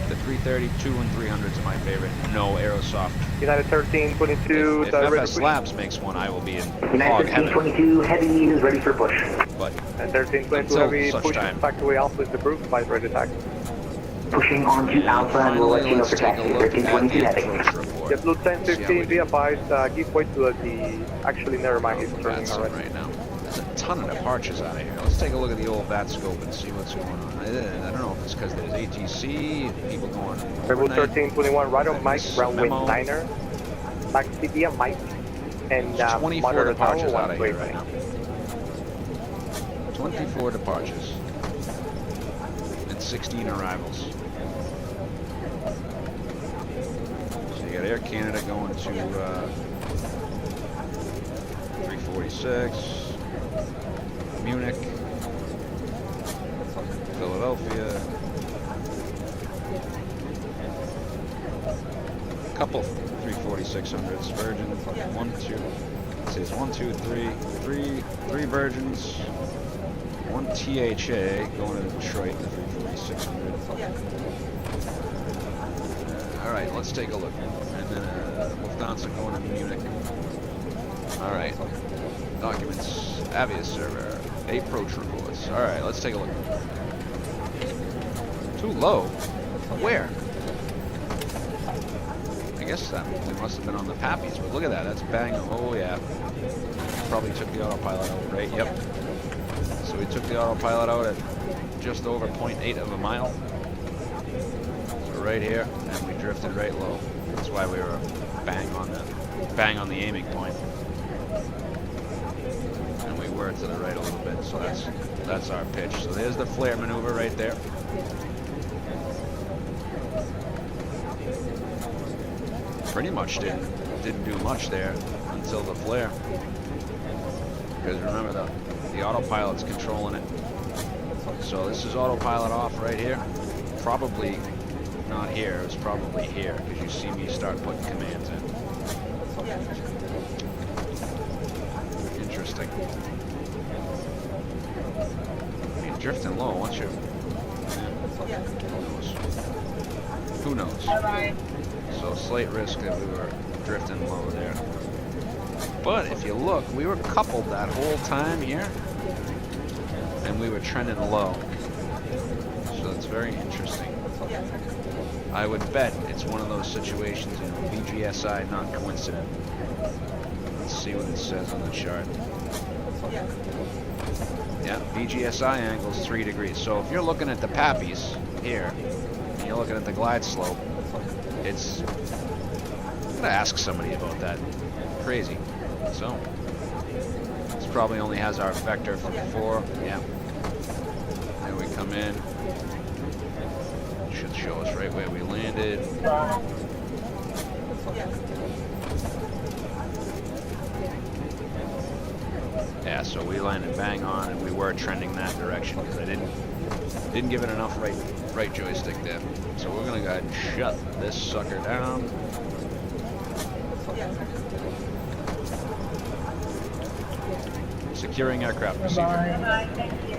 the 332 and 300s are my favorite. No Aerosoft. United 1322. If FS Labs makes one, I will be in United 1322 heavy is ready for push. But and 1322 heavy push taxiway Alpha is approved by ready taxi. Pushing on to Alpha and we'll let you know for taxi 1322 heavy. JetBlue 1015, be advised, give way to the, actually never mind, he's turning already. Right now. There's a ton of departures out of here. Let's take a look at the old VAT scope and see what's going on. I don't know if it's because there's ATC, people going. Rebel 1321, right on Mike, runway 9er, taxi via Mike, and 24 departures out of here right now. 24 departures. And 16 arrivals. So you got Air Canada going to 346. Munich, Philadelphia, a couple 34600s, Virgin, 1, 2, it says 1, 2, 3, 3 Virgins, 1 THA going to Detroit, the 34600. All right, let's take a look. And then Lufthansa going to Munich. All right, documents. Avia server, approach reports. All right, let's take a look. Too low? Where? I guess that we must have been on the Pappies, but look at that. That's bang. Oh yeah. Probably took the autopilot out, right? Yep. So we took the autopilot out at just over 0.8 of a mile. So right here, and we drifted right low. That's why we were bang on the aiming point. swerve to the right a little bit. So that's our pitch. So there's the flare maneuver right there. Pretty much didn't do much there until the flare. Because remember, the autopilot's controlling it. So this is autopilot off right here. Probably not here, it's probably here, because you see me start putting commands in. Interesting. I mean, drifting low, once you... Yeah, who knows? Who knows? So slight risk that we were drifting low there. But if you look, we were coupled that whole time here, and we were trending low. So it's very interesting. I would bet it's one of those situations, you know, VGSI, not coincident. Let's see what it says on the chart. Yeah, VGSI angle is 3 degrees. So if you're looking at the Pappies here, and you're looking at the glide slope, it's... I'm gonna ask somebody about that. Crazy. So, this probably only has our vector from 4. Yeah. There we come in. Should show us right where we landed. Yeah, so we landed bang on, and we were trending that direction because I didn't give it enough right joystick there. So we're gonna go ahead and shut this sucker down. Securing aircraft procedure. Bye-bye. Thank you.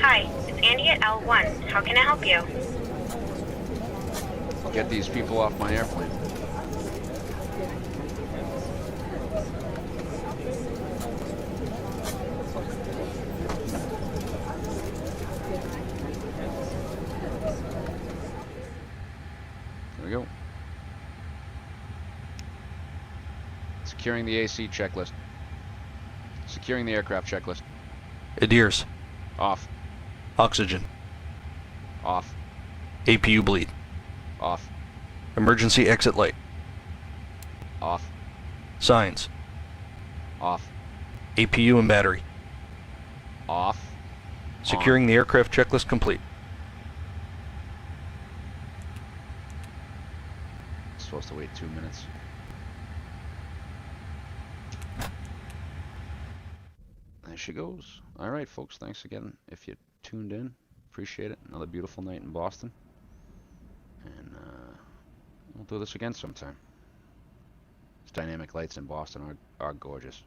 Hi, it's Andy at L1. How can I help you? Get these people off my airplane. There we go. Securing the AC checklist. Securing the aircraft checklist. Adheres. Off. Oxygen. Off. APU bleed. Off. Emergency exit light. Off. Signs. Off. APU and battery. Off. Securing the aircraft checklist complete. Supposed to wait 2 minutes. There she goes. All right, folks. Thanks again if you tuned in. Appreciate it. Another beautiful night in Boston. And we'll do this again sometime. These dynamic lights in Boston are gorgeous.